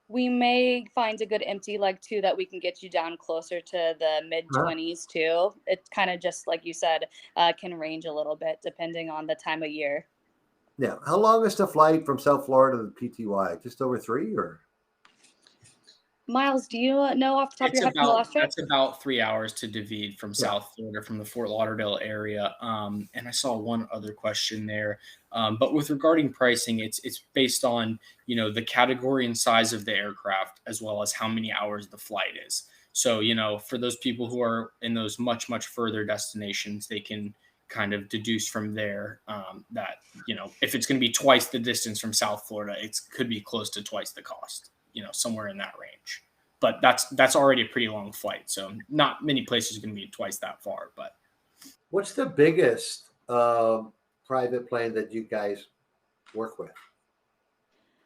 We may find a good empty leg too that we can get you down closer to the mid-20s too. It kind of just, like you said, can range a little bit depending on the time of year.
Yeah. How long is the flight from South Florida to the PTY? Just over 3 or?
Miles, do you know off the top of your head from the last trip?
That's about 3 hours to David from South Florida, from the Fort Lauderdale area. And I saw one other question there. But with regarding pricing, it's based on, the category and size of the aircraft, as well as how many hours the flight is. So, for those people who are in those much, much further destinations, they can kind of deduce from there that, if it's going to be twice the distance from South Florida, it could be close to twice the cost. Somewhere in that range. But that's already a pretty long flight. So not many places are going to be twice that far. But
what's the biggest private plane that you guys work with?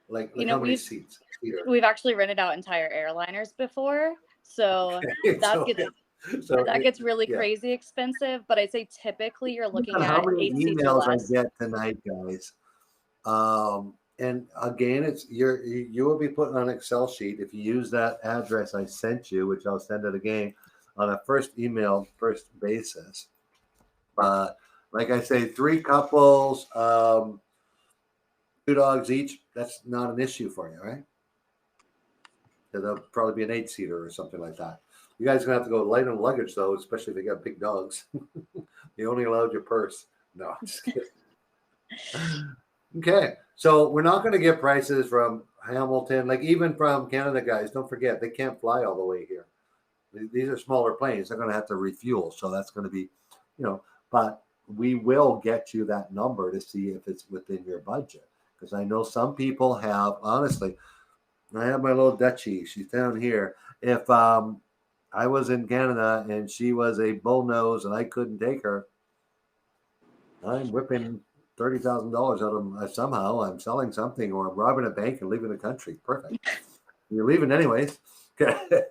Like how many seats?
We've actually rented out entire airliners before. So that gets really crazy expensive. But I'd say typically you're looking at
how many
8 seats or
emails
less.
I get tonight, guys. And again, you will be put on an Excel sheet if you use that address I sent you, which I'll send it again on a first basis. Like I say, 3 couples, 2 dogs each. That's not an issue for you, right? There'll probably be an 8-seater or something like that. You guys are gonna have to go light on luggage though, especially if you got big dogs. You only allowed your purse. No, I'm just kidding. Okay, so we're not going to get prices from Hamilton, like even from Canada, guys. Don't forget, they can't fly all the way here. These are smaller planes. They're going to have to refuel. So that's going to be, but we will get you that number to see if it's within your budget. Because I know some people have, honestly, I have my little Dutchie. She's down here. If I was in Canada and she was a bullnose and I couldn't take her, I'm whipping $30,000 out of them somehow. I'm selling something, or I'm robbing a bank and leaving the country. Perfect. You're leaving anyways. Okay.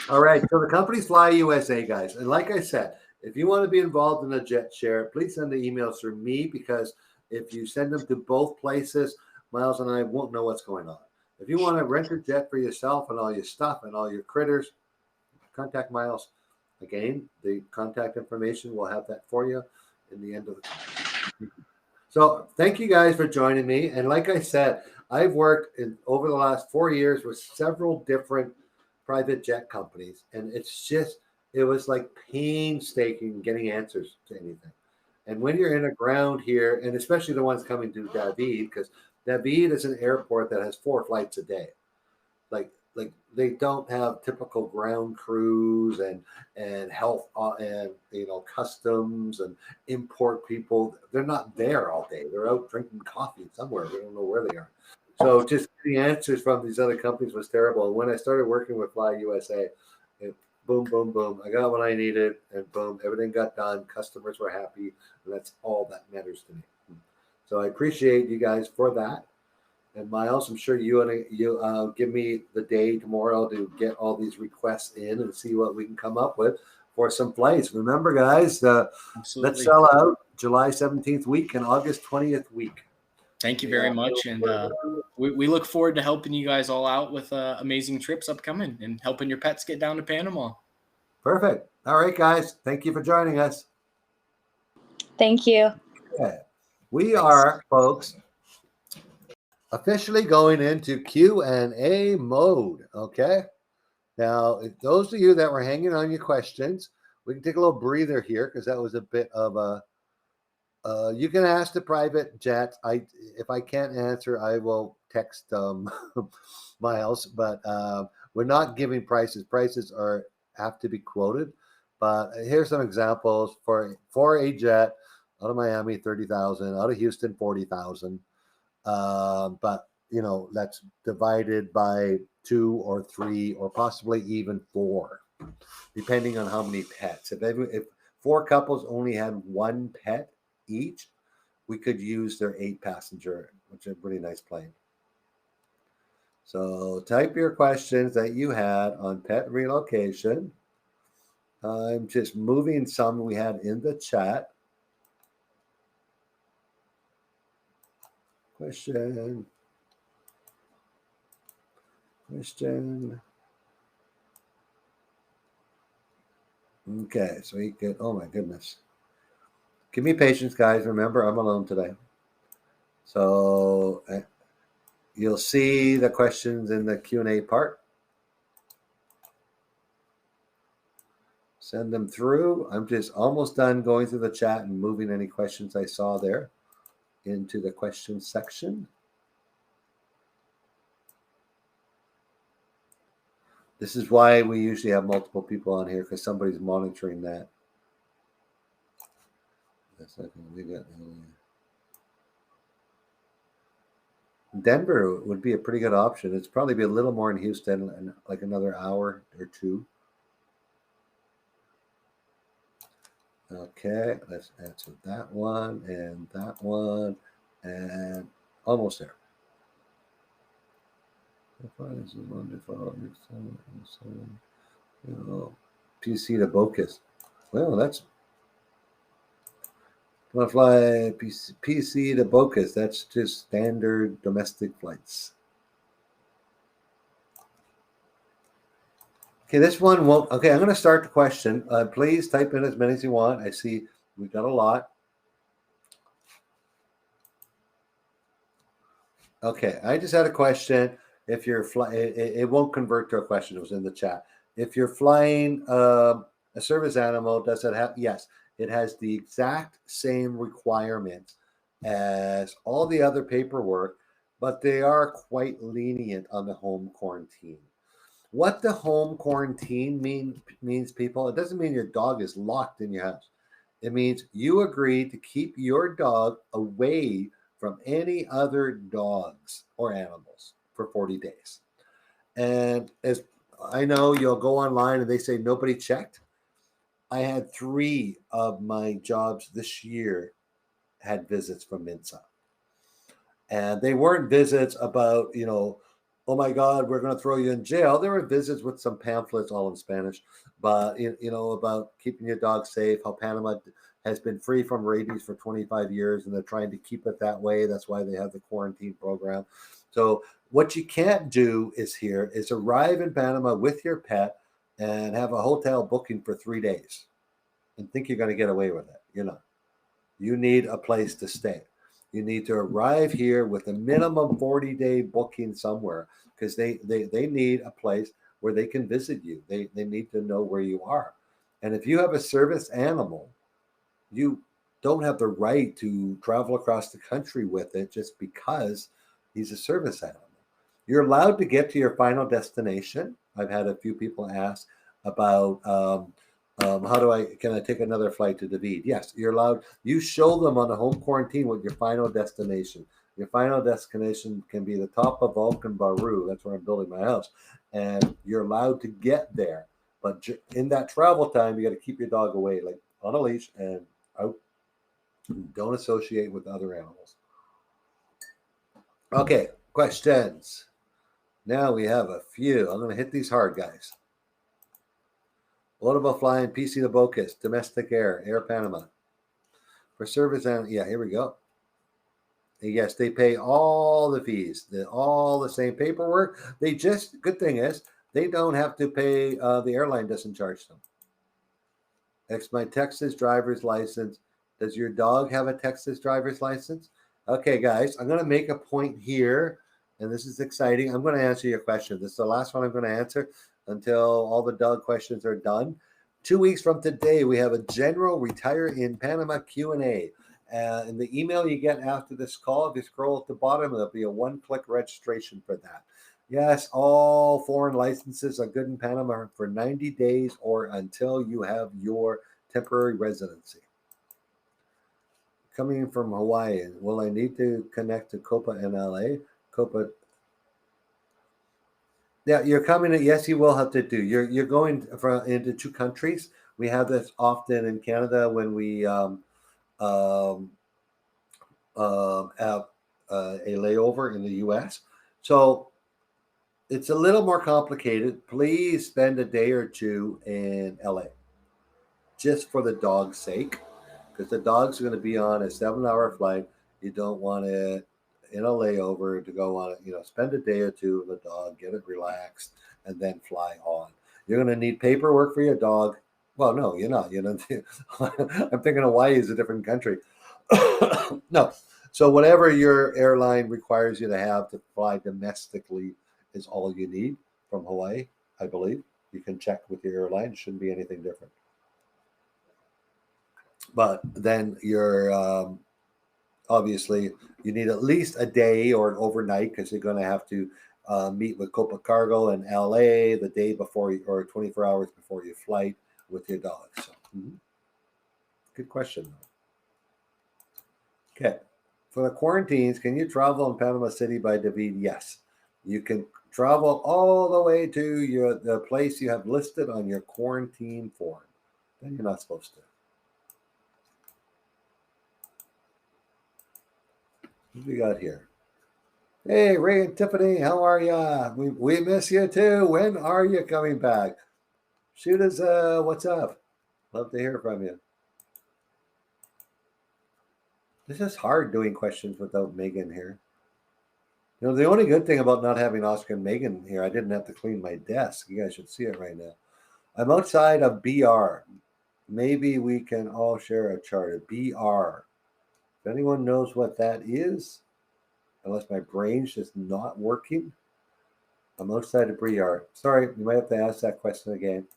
All right. So the company's FlyUSA, guys. And like I said, if you want to be involved in a jet share, please send the emails through me, because if you send them to both places, Miles and I won't know what's going on. If you want to rent a jet for yourself and all your stuff and all your critters, contact Miles. Again, the contact information, we'll have that for you in the end of the time. So thank you guys for joining me. And like I said, I've worked over the last 4 years with several different private jet companies. And it was like painstaking getting answers to anything. And when you're in a ground here, and especially the ones coming to David, because David is an airport that has 4 flights a day. Like they don't have typical ground crews and health and customs and import people. They're not there all day. They're out drinking coffee somewhere. We don't know where they are. So just the answers from these other companies was terrible. And when I started working with FlyUSA, boom, boom, boom. I got what I needed, and boom, everything got done. Customers were happy, and that's all that matters to me. So I appreciate you guys for that. And Miles, I'm sure you give me the day tomorrow to get all these requests in and see what we can come up with for some flights. Remember, guys, let's sell out July 17th week and August 20th week.
Thank you very much. And we look forward to helping you guys all out with amazing trips upcoming and helping your pets get down to Panama.
Perfect. All right, guys. Thank you for joining us.
Thank you.
Okay. We are, folks, officially going into Q&A mode. Okay. Now, if those of you that were hanging on your questions, we can take a little breather here because that was a bit of a. You can ask the private chat. If I can't answer, I will text Miles. But we're not giving prices. Prices have to be quoted. But here's some examples for a jet out of Miami, 30,000. Out of Houston, 40,000. But that's divided by 2 or 3 or possibly even 4, depending on how many pets. If 4 couples only had 1 pet each, we could use their 8-passenger, which is a pretty nice plane. So type your questions that you had on pet relocation. I'm just moving some we had in the chat. Question. Okay, so we get, oh my goodness. Give me patience, guys. Remember, I'm alone today. So you'll see the questions in the Q&A part. Send them through. I'm just almost done going through the chat and moving any questions I saw there into the question section. This is why we usually have multiple people on here, because somebody's monitoring that. Denver would be a pretty good option. It's probably be a little more in Houston, like another hour or 2. Okay, let's answer that one and that one, and almost there. This is wonderful. PC to Bocas. Well, that's want to fly PC to Bocas. That's just standard domestic flights. Okay, this one won't. Okay, I'm going to start the question. Please type in as many as you want. I see we've got a lot. Okay, I just had a question. If you're it won't convert to a question. It was in the chat. If you're flying a service animal, does it have? Yes, it has the exact same requirements as all the other paperwork, but they are quite lenient on the home quarantine. What the home quarantine means, people, it doesn't mean your dog is locked in your house. It means you agree to keep your dog away from any other dogs or animals for 40 days. And as I know, you'll go online and they say nobody checked. I had 3 of my jobs this year had visits from MINSA. And they weren't visits about, oh my God, we're going to throw you in jail. There were visits with some pamphlets, all in Spanish, but, about keeping your dog safe, how Panama has been free from rabies for 25 years, and they're trying to keep it that way. That's why they have the quarantine program. So what you can't do is arrive in Panama with your pet and have a hotel booking for 3 days and think you're going to get away with it. You're not. You need a place to stay. You need to arrive here with a minimum 40-day booking somewhere, because they need a place where they can visit you. They need to know where you are. And if you have a service animal, you don't have the right to travel across the country with it just because he's a service animal. You're allowed to get to your final destination. I've had a few people ask about can I take another flight to David? Yes, you're allowed. You show them on the home quarantine what your final destination. Your final destination can be the top of Vulcan Baru. That's where I'm building my house. And you're allowed to get there. But in that travel time, you got to keep your dog away, like on a leash and out. Don't associate with other animals. Okay, questions. Now we have a few. I'm going to hit these hard, guys. What about flying PC to Bocas, domestic Air Panama? For service and yeah, here we go. Yes, they pay all the fees, all the same paperwork. Good thing is, they don't have to pay, the airline doesn't charge them. It's my Texas driver's license. Does your dog have a Texas driver's license? Okay, guys, I'm going to make a point here. and this is exciting. I'm going to answer your question. This is the last one I'm going to answer until all the dog questions are done. 2 weeks from today, we have a general retire in Panama Q&A. And the email you get after this call, if you scroll at the bottom, there'll be a one-click registration for that. Yes, all foreign licenses are good in Panama for 90 days or until you have your temporary residency. Coming from Hawaii, will I need to connect to Copa in LA? Copa. Yeah, you're coming. Yes, you will have to do. You're going into two countries. We have this often in Canada when we have a layover in the U.S. So it's a little more complicated. Please spend a day or two in LA, just for the dog's sake, because the dog's going to be on a 7-hour flight. You don't want it in a layover to go on it. Spend a day or two with the dog, get it relaxed, and then fly on. You're going to need paperwork for your dog. Well, no, you're not. I'm thinking Hawaii is a different country. No. So whatever your airline requires you to have to fly domestically is all you need from Hawaii, I believe. You can check with your airline. It shouldn't be anything different. But then you're obviously you need at least a day or an overnight because you're going to have to meet with Copa Cargo in LA the day before or 24 hours before your flight with your dog. So, good question. Okay. For the quarantines, can you travel in Panama City by David? Yes. You can travel all the way to the place you have listed on your quarantine form. Then you're not supposed to. What we got here? Hey, Ray and Tiffany, how are ya? We miss you too. When are you coming back? Shoot us what's up. Love to hear from you. This is hard doing questions without Megan here. The only good thing about not having Oscar and Megan here, I didn't have to clean my desk. You guys should see it right now. I'm outside of BR. Maybe we can all share a chart of BR. If anyone knows what that is, unless my brain's just not working, I'm outside of BR. Sorry, you might have to ask that question again.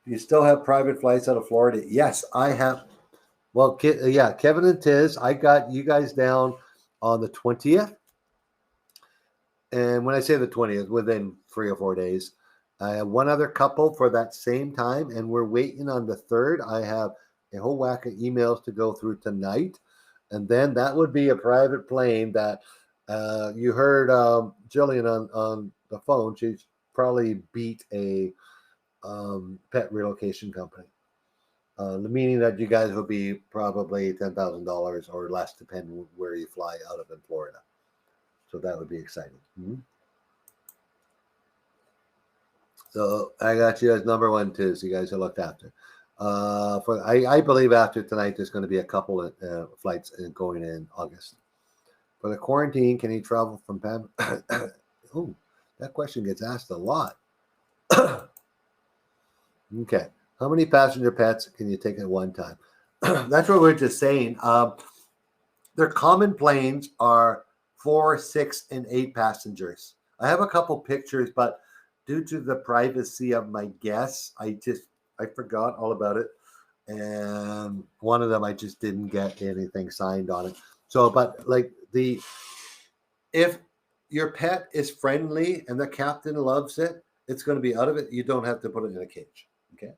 Do you still have private flights out of Florida? Yes, I have. Well, yeah, Kevin and Tiz, I got you guys down on the 20th. And when I say the 20th, within 3 or 4 days. I have one other couple for that same time, and we're waiting on the 3rd. I have a whole whack of emails to go through tonight. And then that would be a private plane that you heard Jillian on the phone. She's probably beat a pet relocation company. Meaning that you guys will be probably $10,000 or less, depending where you fly out of in Florida. So that would be exciting. So I got you as number one too. So you guys are looked after. I believe after tonight there's going to be a couple of flights going in August. For the quarantine, can you travel from Panama? Oh, that question gets asked a lot. Okay. How many passenger pets can you take at one time? That's what we're just saying. Their common planes are 4, 6, and 8 passengers. I have a couple pictures, but due to the privacy of my guests, I forgot all about it. And one of them, I just didn't get anything signed on it. So, but like if your pet is friendly and the captain loves it, it's going to be out of it. You don't have to put it in a cage. Okay.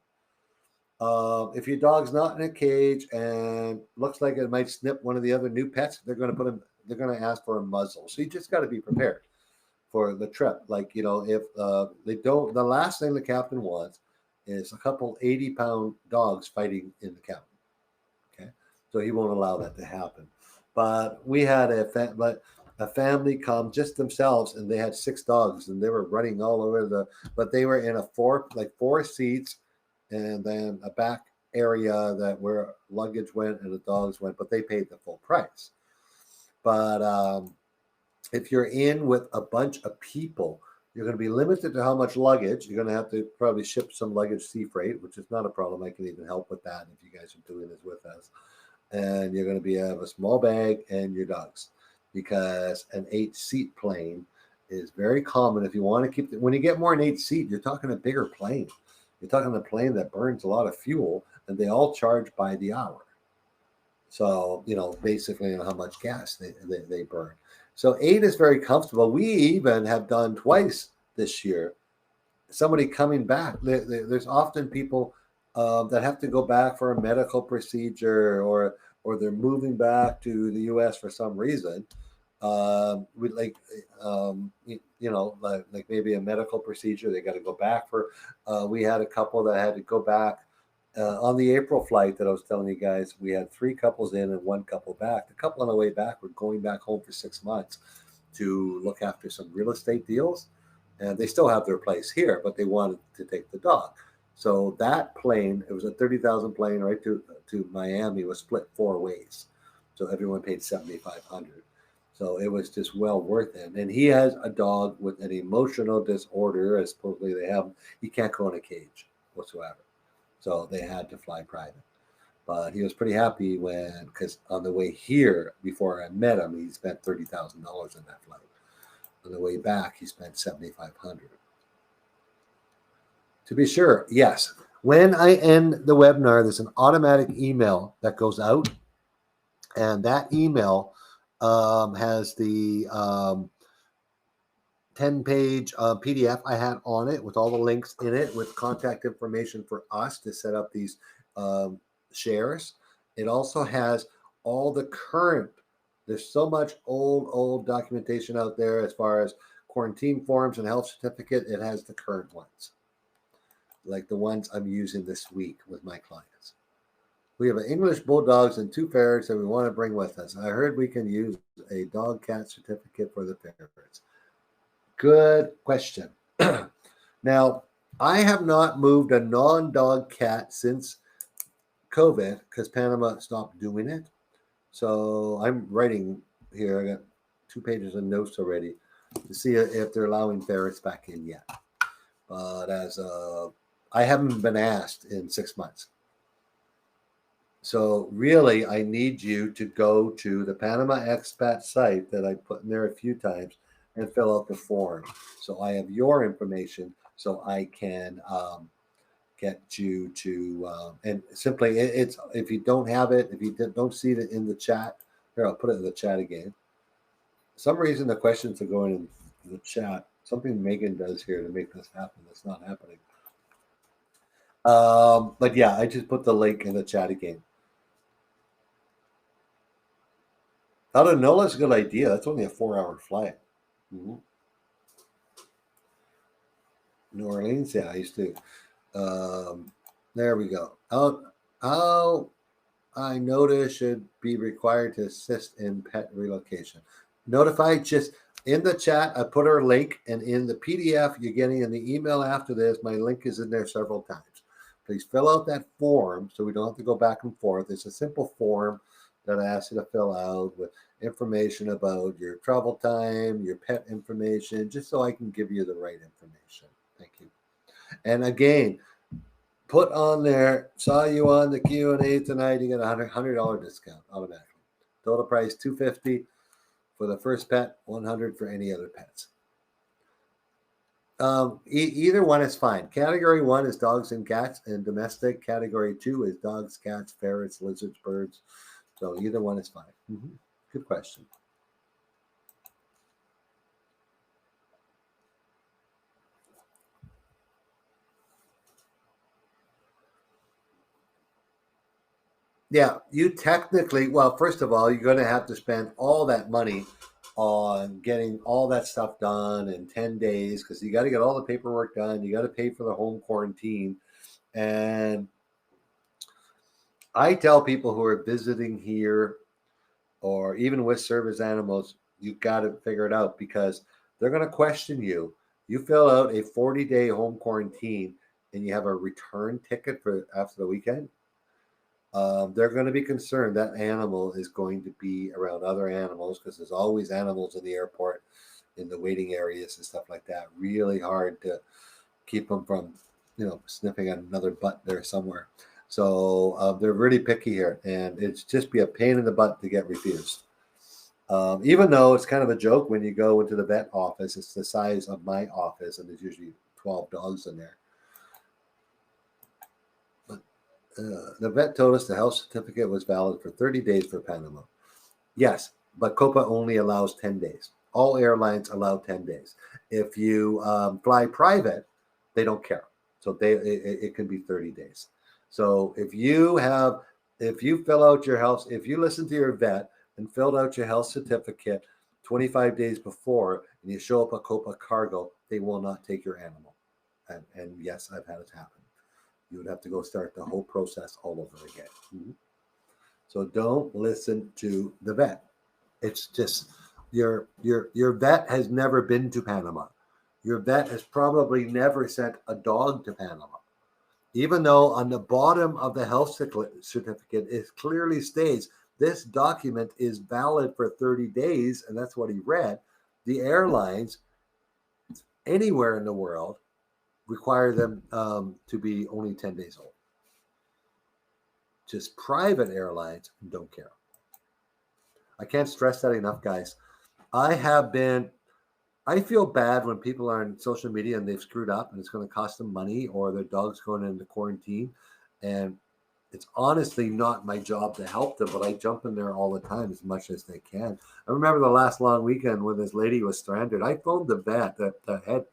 If your dog's not in a cage and looks like it might snip one of the other new pets, they're going to ask for a muzzle. So you just got to be prepared for the trip. Like, if they don't, the last thing the captain wants is a couple 80-pound dogs fighting in the cabin. Okay. So he won't allow that to happen. But we had a family come just themselves, and they had 6 dogs, and they were running all over but they were in 4 seats, and then a back area where luggage went and the dogs went, but they paid the full price. But if you're in with a bunch of people, you're going to be limited to how much luggage. You're going to have to probably ship some luggage sea freight, which is not a problem. I can even help with that if you guys are doing this with us. And you're going to have a small bag and your dogs. because an 8-seat plane is very common. If you want to keep when you get more than 8-seat, you're talking a bigger plane. You're talking a plane that burns a lot of fuel, and they all charge by the hour. So, basically how much gas they burn. So 8 is very comfortable. We even have done twice this year. Somebody coming back. There's often people that have to go back for a medical procedure, or they're moving back to the U.S. for some reason. We like maybe a medical procedure. They got to go back for. We had a couple that had to go back on the April flight that I was telling you guys. We had 3 couples in and 1 couple back. The couple on the way back were going back home for 6 months to look after some real estate deals, and they still have their place here, but they wanted to take the dog. So that plane, it was a 30,000 plane right to Miami, was split 4 ways. So everyone paid $7,500. So it was just well worth it. And he has a dog with an emotional disorder, as supposedly they have. He can't go in a cage whatsoever. So they had to fly private. But he was pretty happy because on the way here, before I met him, he spent $30,000 in that flight. On the way back, he spent $7,500. To be sure, yes. When I end the webinar, there's an automatic email that goes out, and that email has the 10-page PDF I had on it with all the links in it, with contact information for us to set up these shares. It also has all the current. There's so much old documentation out there as far as quarantine forms and health certificate. It has the current ones, like the ones I'm using this week with my clients. We have an English bulldogs and 2 ferrets that we want to bring with us. I heard we can use a dog cat certificate for the ferrets. Good question. Now, I have not moved a non-dog cat since COVID because Panama stopped doing it. So I'm writing here. I got 2 pages of notes already to see if they're allowing ferrets back in yet. But I haven't been asked in 6 months. So really, I need you to go to the Panama expat site that I put in there a few times and fill out the form. So I have your information, so I can get you to and simply it's if you don't have it, if you don't see it in the chat, here I'll put it in the chat again. For some reason the questions are going in the chat. Something Megan does here to make this happen. That's not happening. But yeah, I just put the link in the chat again. Out of NOLA is a good idea. That's only a 4-hour flight. Mm-hmm. New Orleans, yeah, I used to. There we go. How I notice should be required to assist in pet relocation. Notify just in the chat. I put our link, and in the PDF you're getting in the email after this, my link is in there several times. Please fill out that form so we don't have to go back and forth. It's a simple form that I ask you to fill out with information about your travel time, your pet information, just so I can give you the right information. Thank you. And again, put on there, saw you on the Q&A tonight, you get a $100 discount automatically. Total price $250 for the first pet, $100 for any other pets. Either one is fine. Category 1 is dogs and cats and domestic. Category 2 is dogs, cats, ferrets, lizards, birds. So either one is fine. Mm-hmm. Good question. Yeah, you technically, well, first of all, you're going to have to spend all that money on getting all that stuff done in 10 days because you got to get all the paperwork done. You got to pay for the home quarantine. And I tell people who are visiting here or even with service animals, you've got to figure it out because they're going to question you. You fill out a 40-day home quarantine and you have a return ticket for after the weekend. They're going to be concerned that animal is going to be around other animals because there's always animals in the airport, in the waiting areas and stuff like that. Really hard to keep them from, sniffing at another butt there somewhere. So they're really picky here, and it's just be a pain in the butt to get refused. Even though it's kind of a joke when you go into the vet office, it's the size of my office, and there's usually 12 dogs in there. But the vet told us the health certificate was valid for 30 days for Panama. Yes, but Copa only allows 10 days. All airlines allow 10 days. If you fly private, they don't care. So it can be 30 days. So if you fill out your health, if you listen to your vet and filled out your health certificate 25 days before and you show up at Copa Cargo, they will not take your animal. And yes, I've had it happen. You would have to go start the whole process all over again. Mm-hmm. So don't listen to the vet. It's just your vet has never been to Panama. Your vet has probably never sent a dog to Panama. Even though on the bottom of the health certificate, it clearly states this document is valid for 30 days, and that's what he read. The airlines anywhere in the world require them to be only 10 days old. Just private airlines don't care. I can't stress that enough, guys. I feel bad when people are on social media and they've screwed up and it's going to cost them money, or their dog's going into quarantine. And it's honestly not my job to help them, but I jump in there all the time as much as they can. I remember the last long weekend when this lady was stranded. I phoned the vet, the head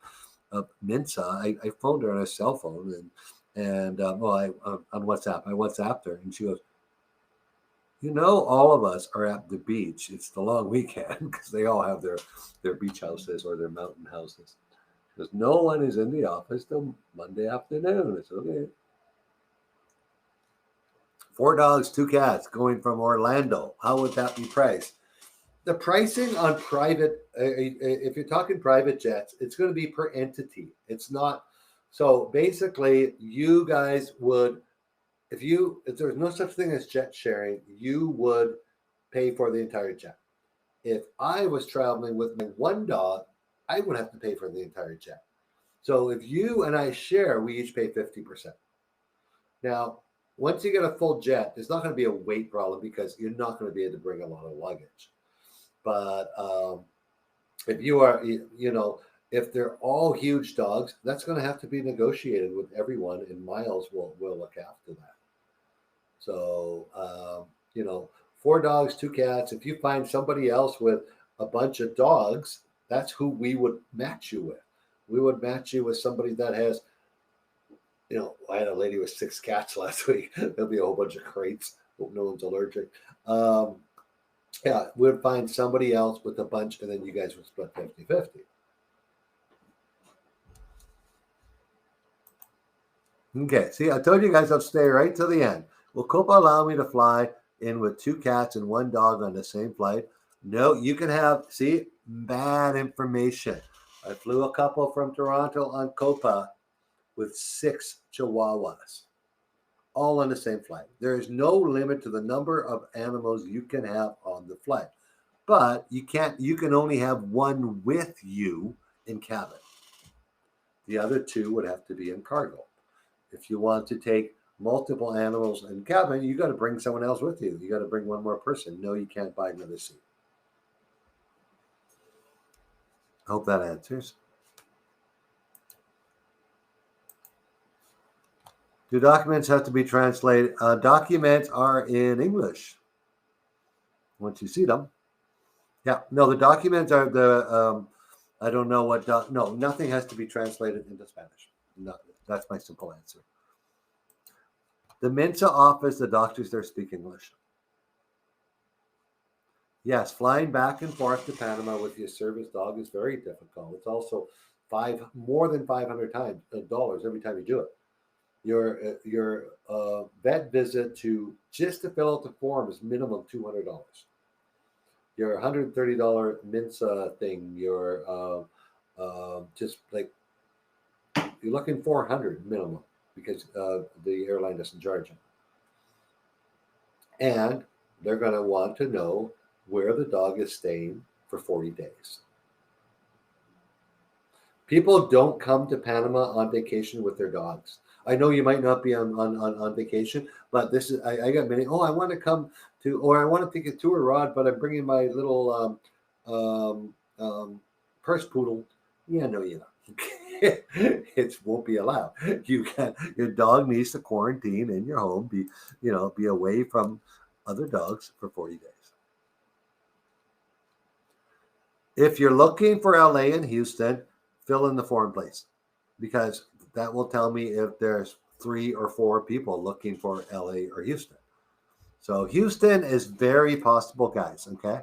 of Mensa. I phoned her on her cell phone and on WhatsApp. I WhatsApped her and she goes, all of us are at the beach. It's the long weekend because they all have their beach houses or their mountain houses. Because no one is in the office till Monday afternoon. It's okay. 4 dogs, 2 cats going from Orlando. How would that be priced? The pricing on private, if you're talking private jets, it's going to be per entity. It's not. So basically, you guys would, if there's no such thing as jet sharing, you would pay for the entire jet. If I was traveling with my one dog, I would have to pay for the entire jet. So if you and I share, we each pay 50%. Now, once you get a full jet, there's not going to be a weight problem because you're not going to be able to bring a lot of luggage. But if you are, if they're all huge dogs, that's going to have to be negotiated with everyone, and Miles will look after that. So, 4 dogs, 2 cats. If you find somebody else with a bunch of dogs, that's who we would match you with. We would match you with somebody that has, I had a lady with 6 cats last week. There'll be a whole bunch of crates. Hope no one's allergic. We'd find somebody else with a bunch, and then you guys would split 50-50. Okay, see, I told you guys I'll stay right to the end. Will Copa allow me to fly in with 2 cats and 1 dog on the same flight? No, you can have, bad information. I flew a couple from Toronto on Copa with 6 Chihuahuas, all on the same flight. There is no limit to the number of animals you can have on the flight, but you can only have 1 with you in cabin. The other 2 would have to be in cargo. If you want to take multiple animals in cabin, you got to bring someone else with you. You got to bring 1 more person. No, you can't buy another seat. I hope that answers. Do documents have to be translated? Documents are in English once you see them. Yeah, no, the documents are I don't know what, no, nothing has to be translated into Spanish. No, that's my simple answer. The Mensa office, the doctors there speak English. Yes, flying back and forth to Panama with your service dog is very difficult. It's also more than $500 every time you do it. Your vet visit just to fill out the form is minimum $200. Your $130 Mensa thing, your just like you're looking $400 minimum because the airline doesn't charge them, and they're going to want to know where the dog is staying for 40 days. People don't come to Panama on vacation with their dogs. I know you might not be on vacation, but this is I got many. Oh, I want to come to, or I want to take a tour, Rod, but I'm bringing my little purse poodle. Yeah, no, you don't. It won't be allowed. You can. Your dog needs to quarantine in your home. Be away from other dogs for 40 days. If you're looking for LA and Houston, fill in the form, please, because that will tell me if there's 3 or 4 people looking for LA or Houston. So Houston is very possible, guys. Okay.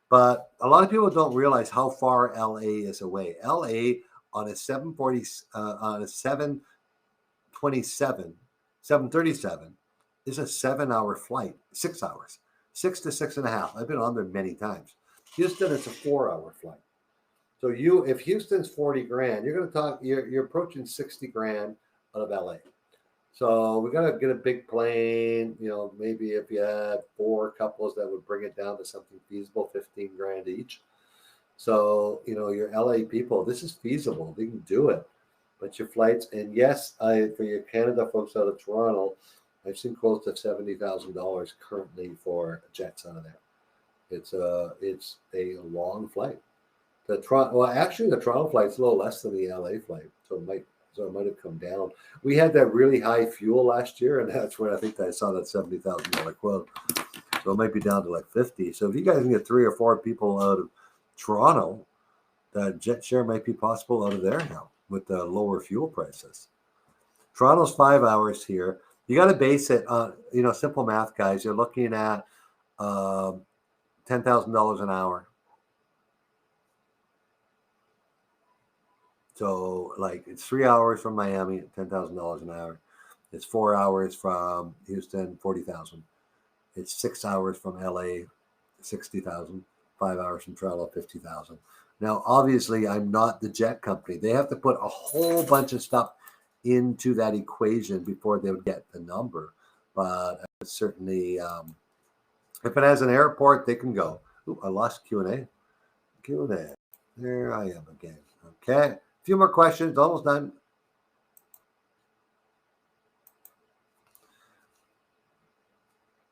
But a lot of people don't realize how far LA is away. LA on a 740, on a 727, 737 is a 7-hour flight, 6 hours, 6 to 6.5. I've been on there many times. Houston, it's a 4-hour flight. So if Houston's 40 grand, you're going to talk, you're approaching 60 grand out of LA. So we got to get a big plane, maybe if you had 4 couples that would bring it down to something feasible, 15 grand each. So, your LA people, this is feasible. They can do it. But your flights, and yes, for your Canada folks out of Toronto, I've seen close to $70,000 currently for jets out of there. It's a long flight. The Toronto flight's a little less than the LA flight, so it might have come down. We had that really high fuel last year, and that's when I think I saw that $70,000 quote. So it might be down to like 50. So if you guys can get 3 or 4 people out of Toronto, the jet share might be possible out of there now with the lower fuel prices. Toronto's 5 hours here. You got to base it on, simple math, guys. You're looking at $10,000 an hour. So, like, it's 3 hours from Miami, $10,000 an hour. It's 4 hours from Houston, $40,000. It's 6 hours from LA, $60,000. 5 hours from Toronto, $50,000. Now, obviously, I'm not the jet company. They have to put a whole bunch of stuff into that equation before they would get the number. But certainly, if it has an airport, they can go. Ooh, I lost Q&A. Q&A. There I am again. Okay. A few more questions. Almost done.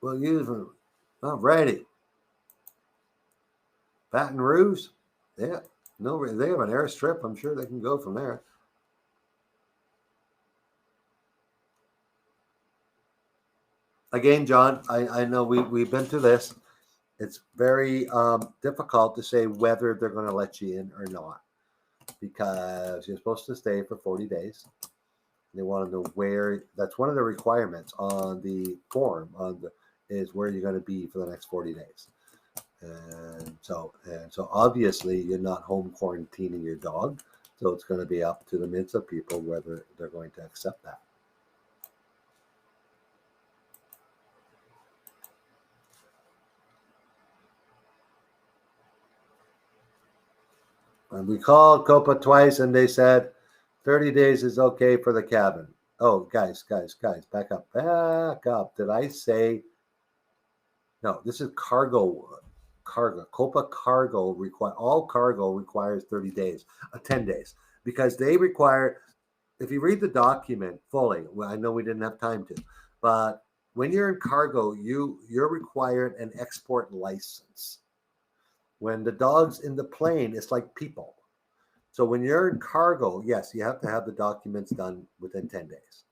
We'll use them. Alrighty. Baton Rouge. Yeah. No, they have an airstrip. I'm sure they can go from there. Again, John, I know we've been through this. It's very difficult to say whether they're going to let you in or not, because you're supposed to stay for 40 days. They want to know where. That's one of the requirements on the form is where you're going to be for the next 40 days. And so obviously you're not home quarantining your dog. So it's going to be up to the midst of people whether they're going to accept that. And we called Copa twice and they said 30 days is okay for the cabin. Oh, guys, back up. Did I say? No, this is cargo. Copa cargo all cargo requires 30 days, 10 days, because they require, if you read the document fully, well, I know we didn't have time to, but when you're in cargo, you're required an export license. When the dog's in the plane, it's like people. So when you're in cargo, yes, you have to have the documents done within 10 days.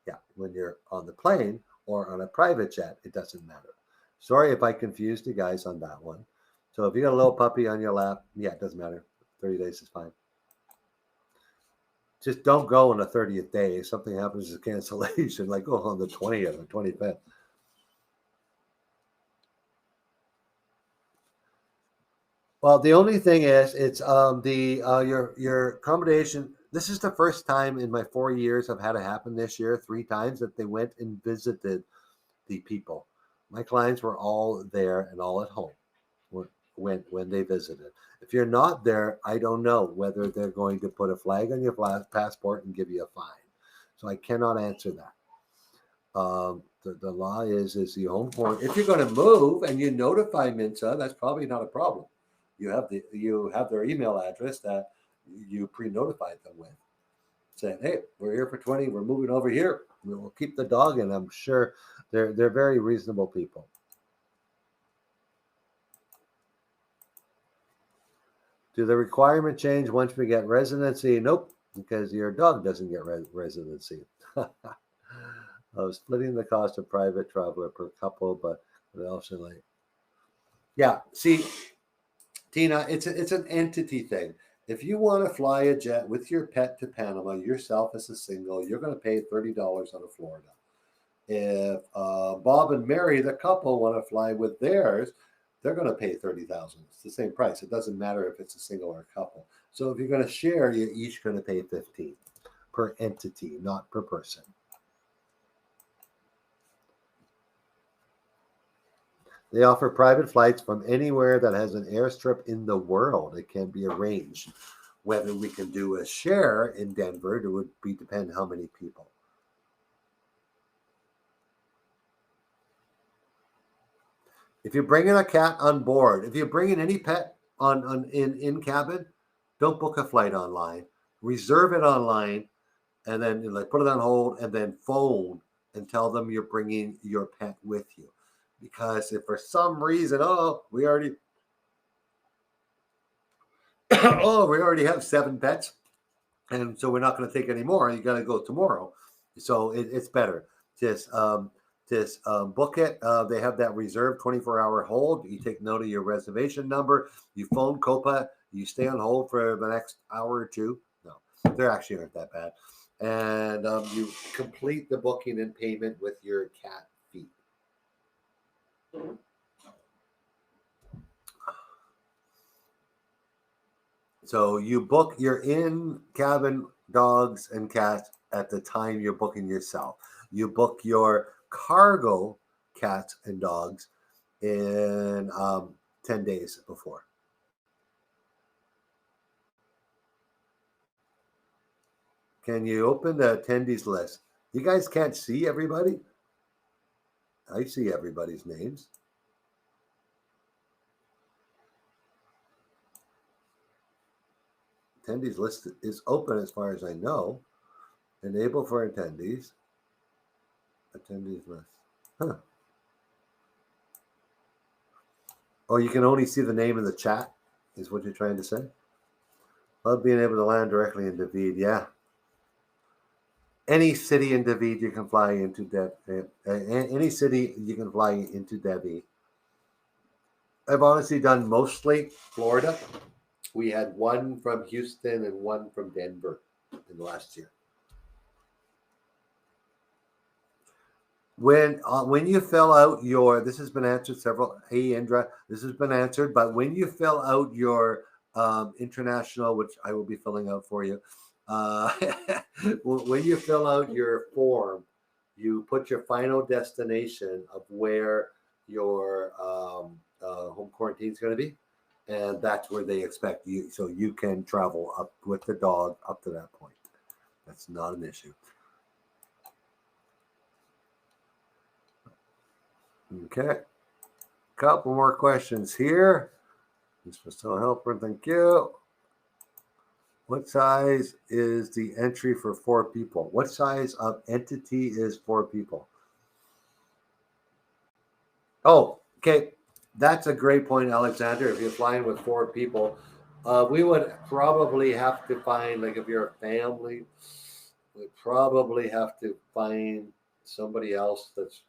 Yeah, when you're on the plane or on a private jet, it doesn't matter. Sorry if I confused you guys on that one. So if you got a little puppy on your lap, yeah, it doesn't matter. 30 days is fine. Just don't go on the 30th day. If something happens to cancellation, like go on the 20th or 25th. Well, the only thing is, it's your accommodation. This is the first time in my 4 years I've had it happen this year, 3 times that they went and visited the people. My clients were all there and all at home when they visited. If you're not there, I don't know whether they're going to put a flag on your passport and give you a fine. So I cannot answer that. The law is the home quarantine. If you're going to move and you notify Mensa, that's probably not a problem. You have their email address that you pre-notified them with. saying, hey, we're here for 20, we're moving over here. We'll keep the dog, and I'm sure they're very reasonable people. Do the requirement change once we get residency? Nope, because your dog doesn't get residency. Splitting the cost of private traveler per couple, but also like, yeah. See, Tina, it's an entity thing. If you want to fly a jet with your pet to Panama, yourself as a single, you're going to pay $30 out of Florida. If Bob and Mary, the couple, want to fly with theirs, they're going to pay $30,000. It's the same price. It doesn't matter if it's a single or a couple. So if you're going to share, you're each going to pay $15 per entity, not per person. They offer private flights from anywhere that has an airstrip in the world. It can be arranged. Whether we can do a share in Denver, it would depend how many people. If you're bringing a cat on board, if you're bringing any pet in cabin, don't book a flight online. Reserve it online, and then put it on hold, and then phone and tell them you're bringing your pet with you. Because if for some reason, we already have 7 pets, and so we're not going to take any more, you got to go tomorrow. So it's better. Just book it. They have that reserved 24-hour hold. You take note of your reservation number. You phone COPA. You stay on hold for the next hour or two. No, they actually aren't that bad. And you complete the booking and payment with your cat fee. So you book your in-cabin dogs and cats at the time you're booking yourself. You book your cargo cats and dogs in 10 days before. Can you open the attendees list? You guys can't see everybody? I see everybody's names. Attendees list is open as far as I know. Enable for attendees. Attendees list. Huh. Oh, you can only see the name in the chat, is what you're trying to say? Love being able to land directly in David. Yeah. Any city in David you can fly into. Any city you can fly into David. I've honestly done mostly Florida. We had one from Houston and one from Denver in the last year. When you fill out your, this has been answered several, hey Indra, this has been answered, but when you fill out your international, which I will be filling out for you, when you fill out your form, you put your final destination of where your home quarantine is going to be, and that's where they expect you, so you can travel up with the dog up to that point. That's not an issue. Okay, couple more questions here. This was so helpful. Thank you. What size is the entry for 4 people? What size of entity is 4 people? Oh, okay. That's a great point, Alexander. If you're flying with 4 people, we would probably have to find, like if you're a family, we'd probably have to find somebody else that's,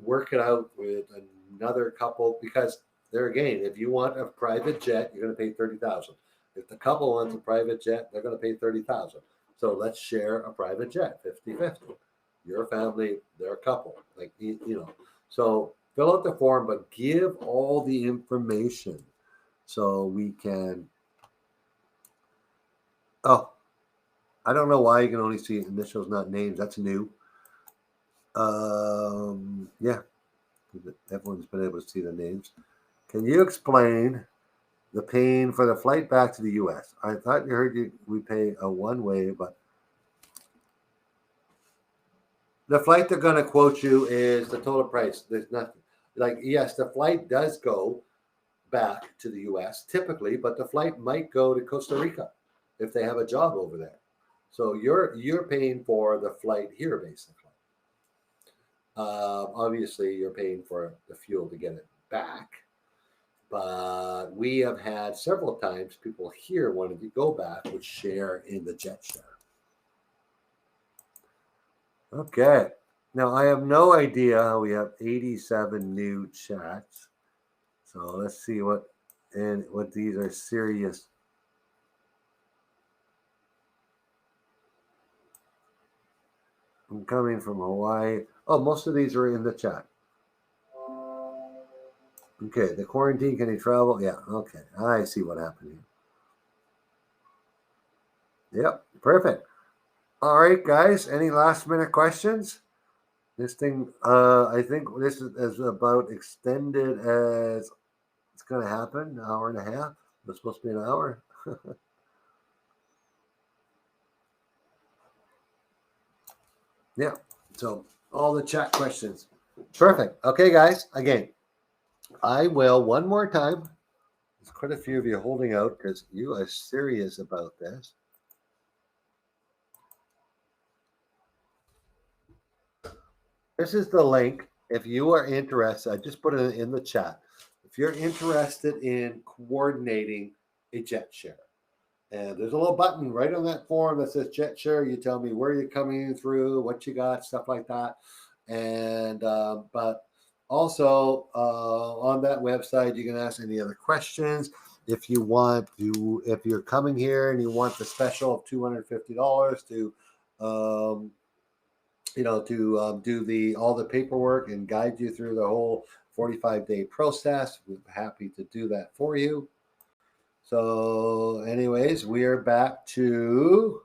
work it out with another couple, because there again, if you want a private jet, you're going to pay $30,000. If the couple wants a private jet, they're going to pay $30,000. So let's share a private jet, 50-50. You're a family, they're a couple. So fill out the form, but give all the information so we can. Oh, I don't know why you can only see initials, not names. That's new. Yeah, everyone's been able to see the names. Can you explain the paying for the flight back to the U.S.? I thought you heard we pay a one-way, but the flight they're going to quote you is the total price. There's nothing. Yes, the flight does go back to the U.S. typically, but the flight might go to Costa Rica if they have a job over there. So you're paying for the flight here, basically. Obviously, you're paying for the fuel to get it back. But we have had several times people here wanting to go back would share in the jet share. Okay. Now, I have no idea. We have 87 new chats. So let's see what these are serious. I'm coming from Hawaii. Oh, most of these are in the chat. Okay, the quarantine, can you travel? Yeah, okay. I see what happened here. Yep, perfect. All right, guys. Any last minute questions? This thing, I think this is about extended as it's going to happen, an hour and a half. It's supposed to be an hour. Yeah, so all the chat questions. Perfect. Okay, guys, again, I will one more time. There's quite a few of you holding out because you are serious about this. This is the link. If you are interested, I just put it in the chat. If you're interested in coordinating a jet share, and there's a little button right on that form that says jet share. You tell me where you're coming through, what you got, stuff like that. And but also on that website, you can ask any other questions. If you want to, if you're coming here and you want the special of $250 to do all the paperwork and guide you through the whole 45-day process, we're happy to do that for you. So anyways, we are back to,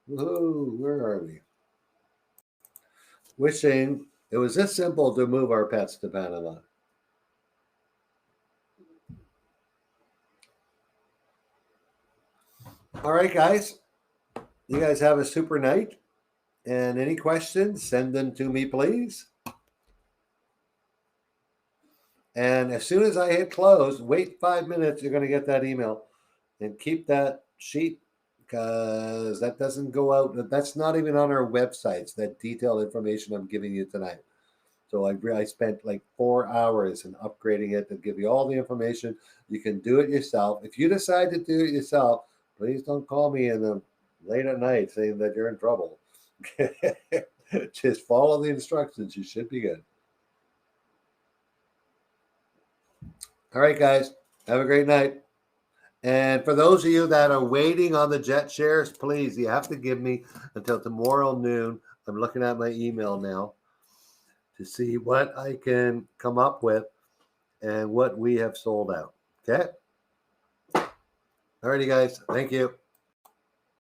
where are we? Wishing it was this simple to move our pets to Panama. All right, guys. You guys have a super night. And any questions, send them to me, please. And as soon as I hit close, wait 5 minutes, you're going to get that email. And keep that sheet because that doesn't go out. That's not even on our websites, that detailed information I'm giving you tonight. So I spent like 4 hours in upgrading it to give you all the information. You can do it yourself. If you decide to do it yourself, please don't call me in the late at night saying that you're in trouble. Just follow the instructions. You should be good. All right, guys. Have a great night. And for those of you that are waiting on the jet shares, please, you have to give me until tomorrow noon. I'm looking at my email now to see what I can come up with and what we have sold out. Okay? All righty, guys. Thank you.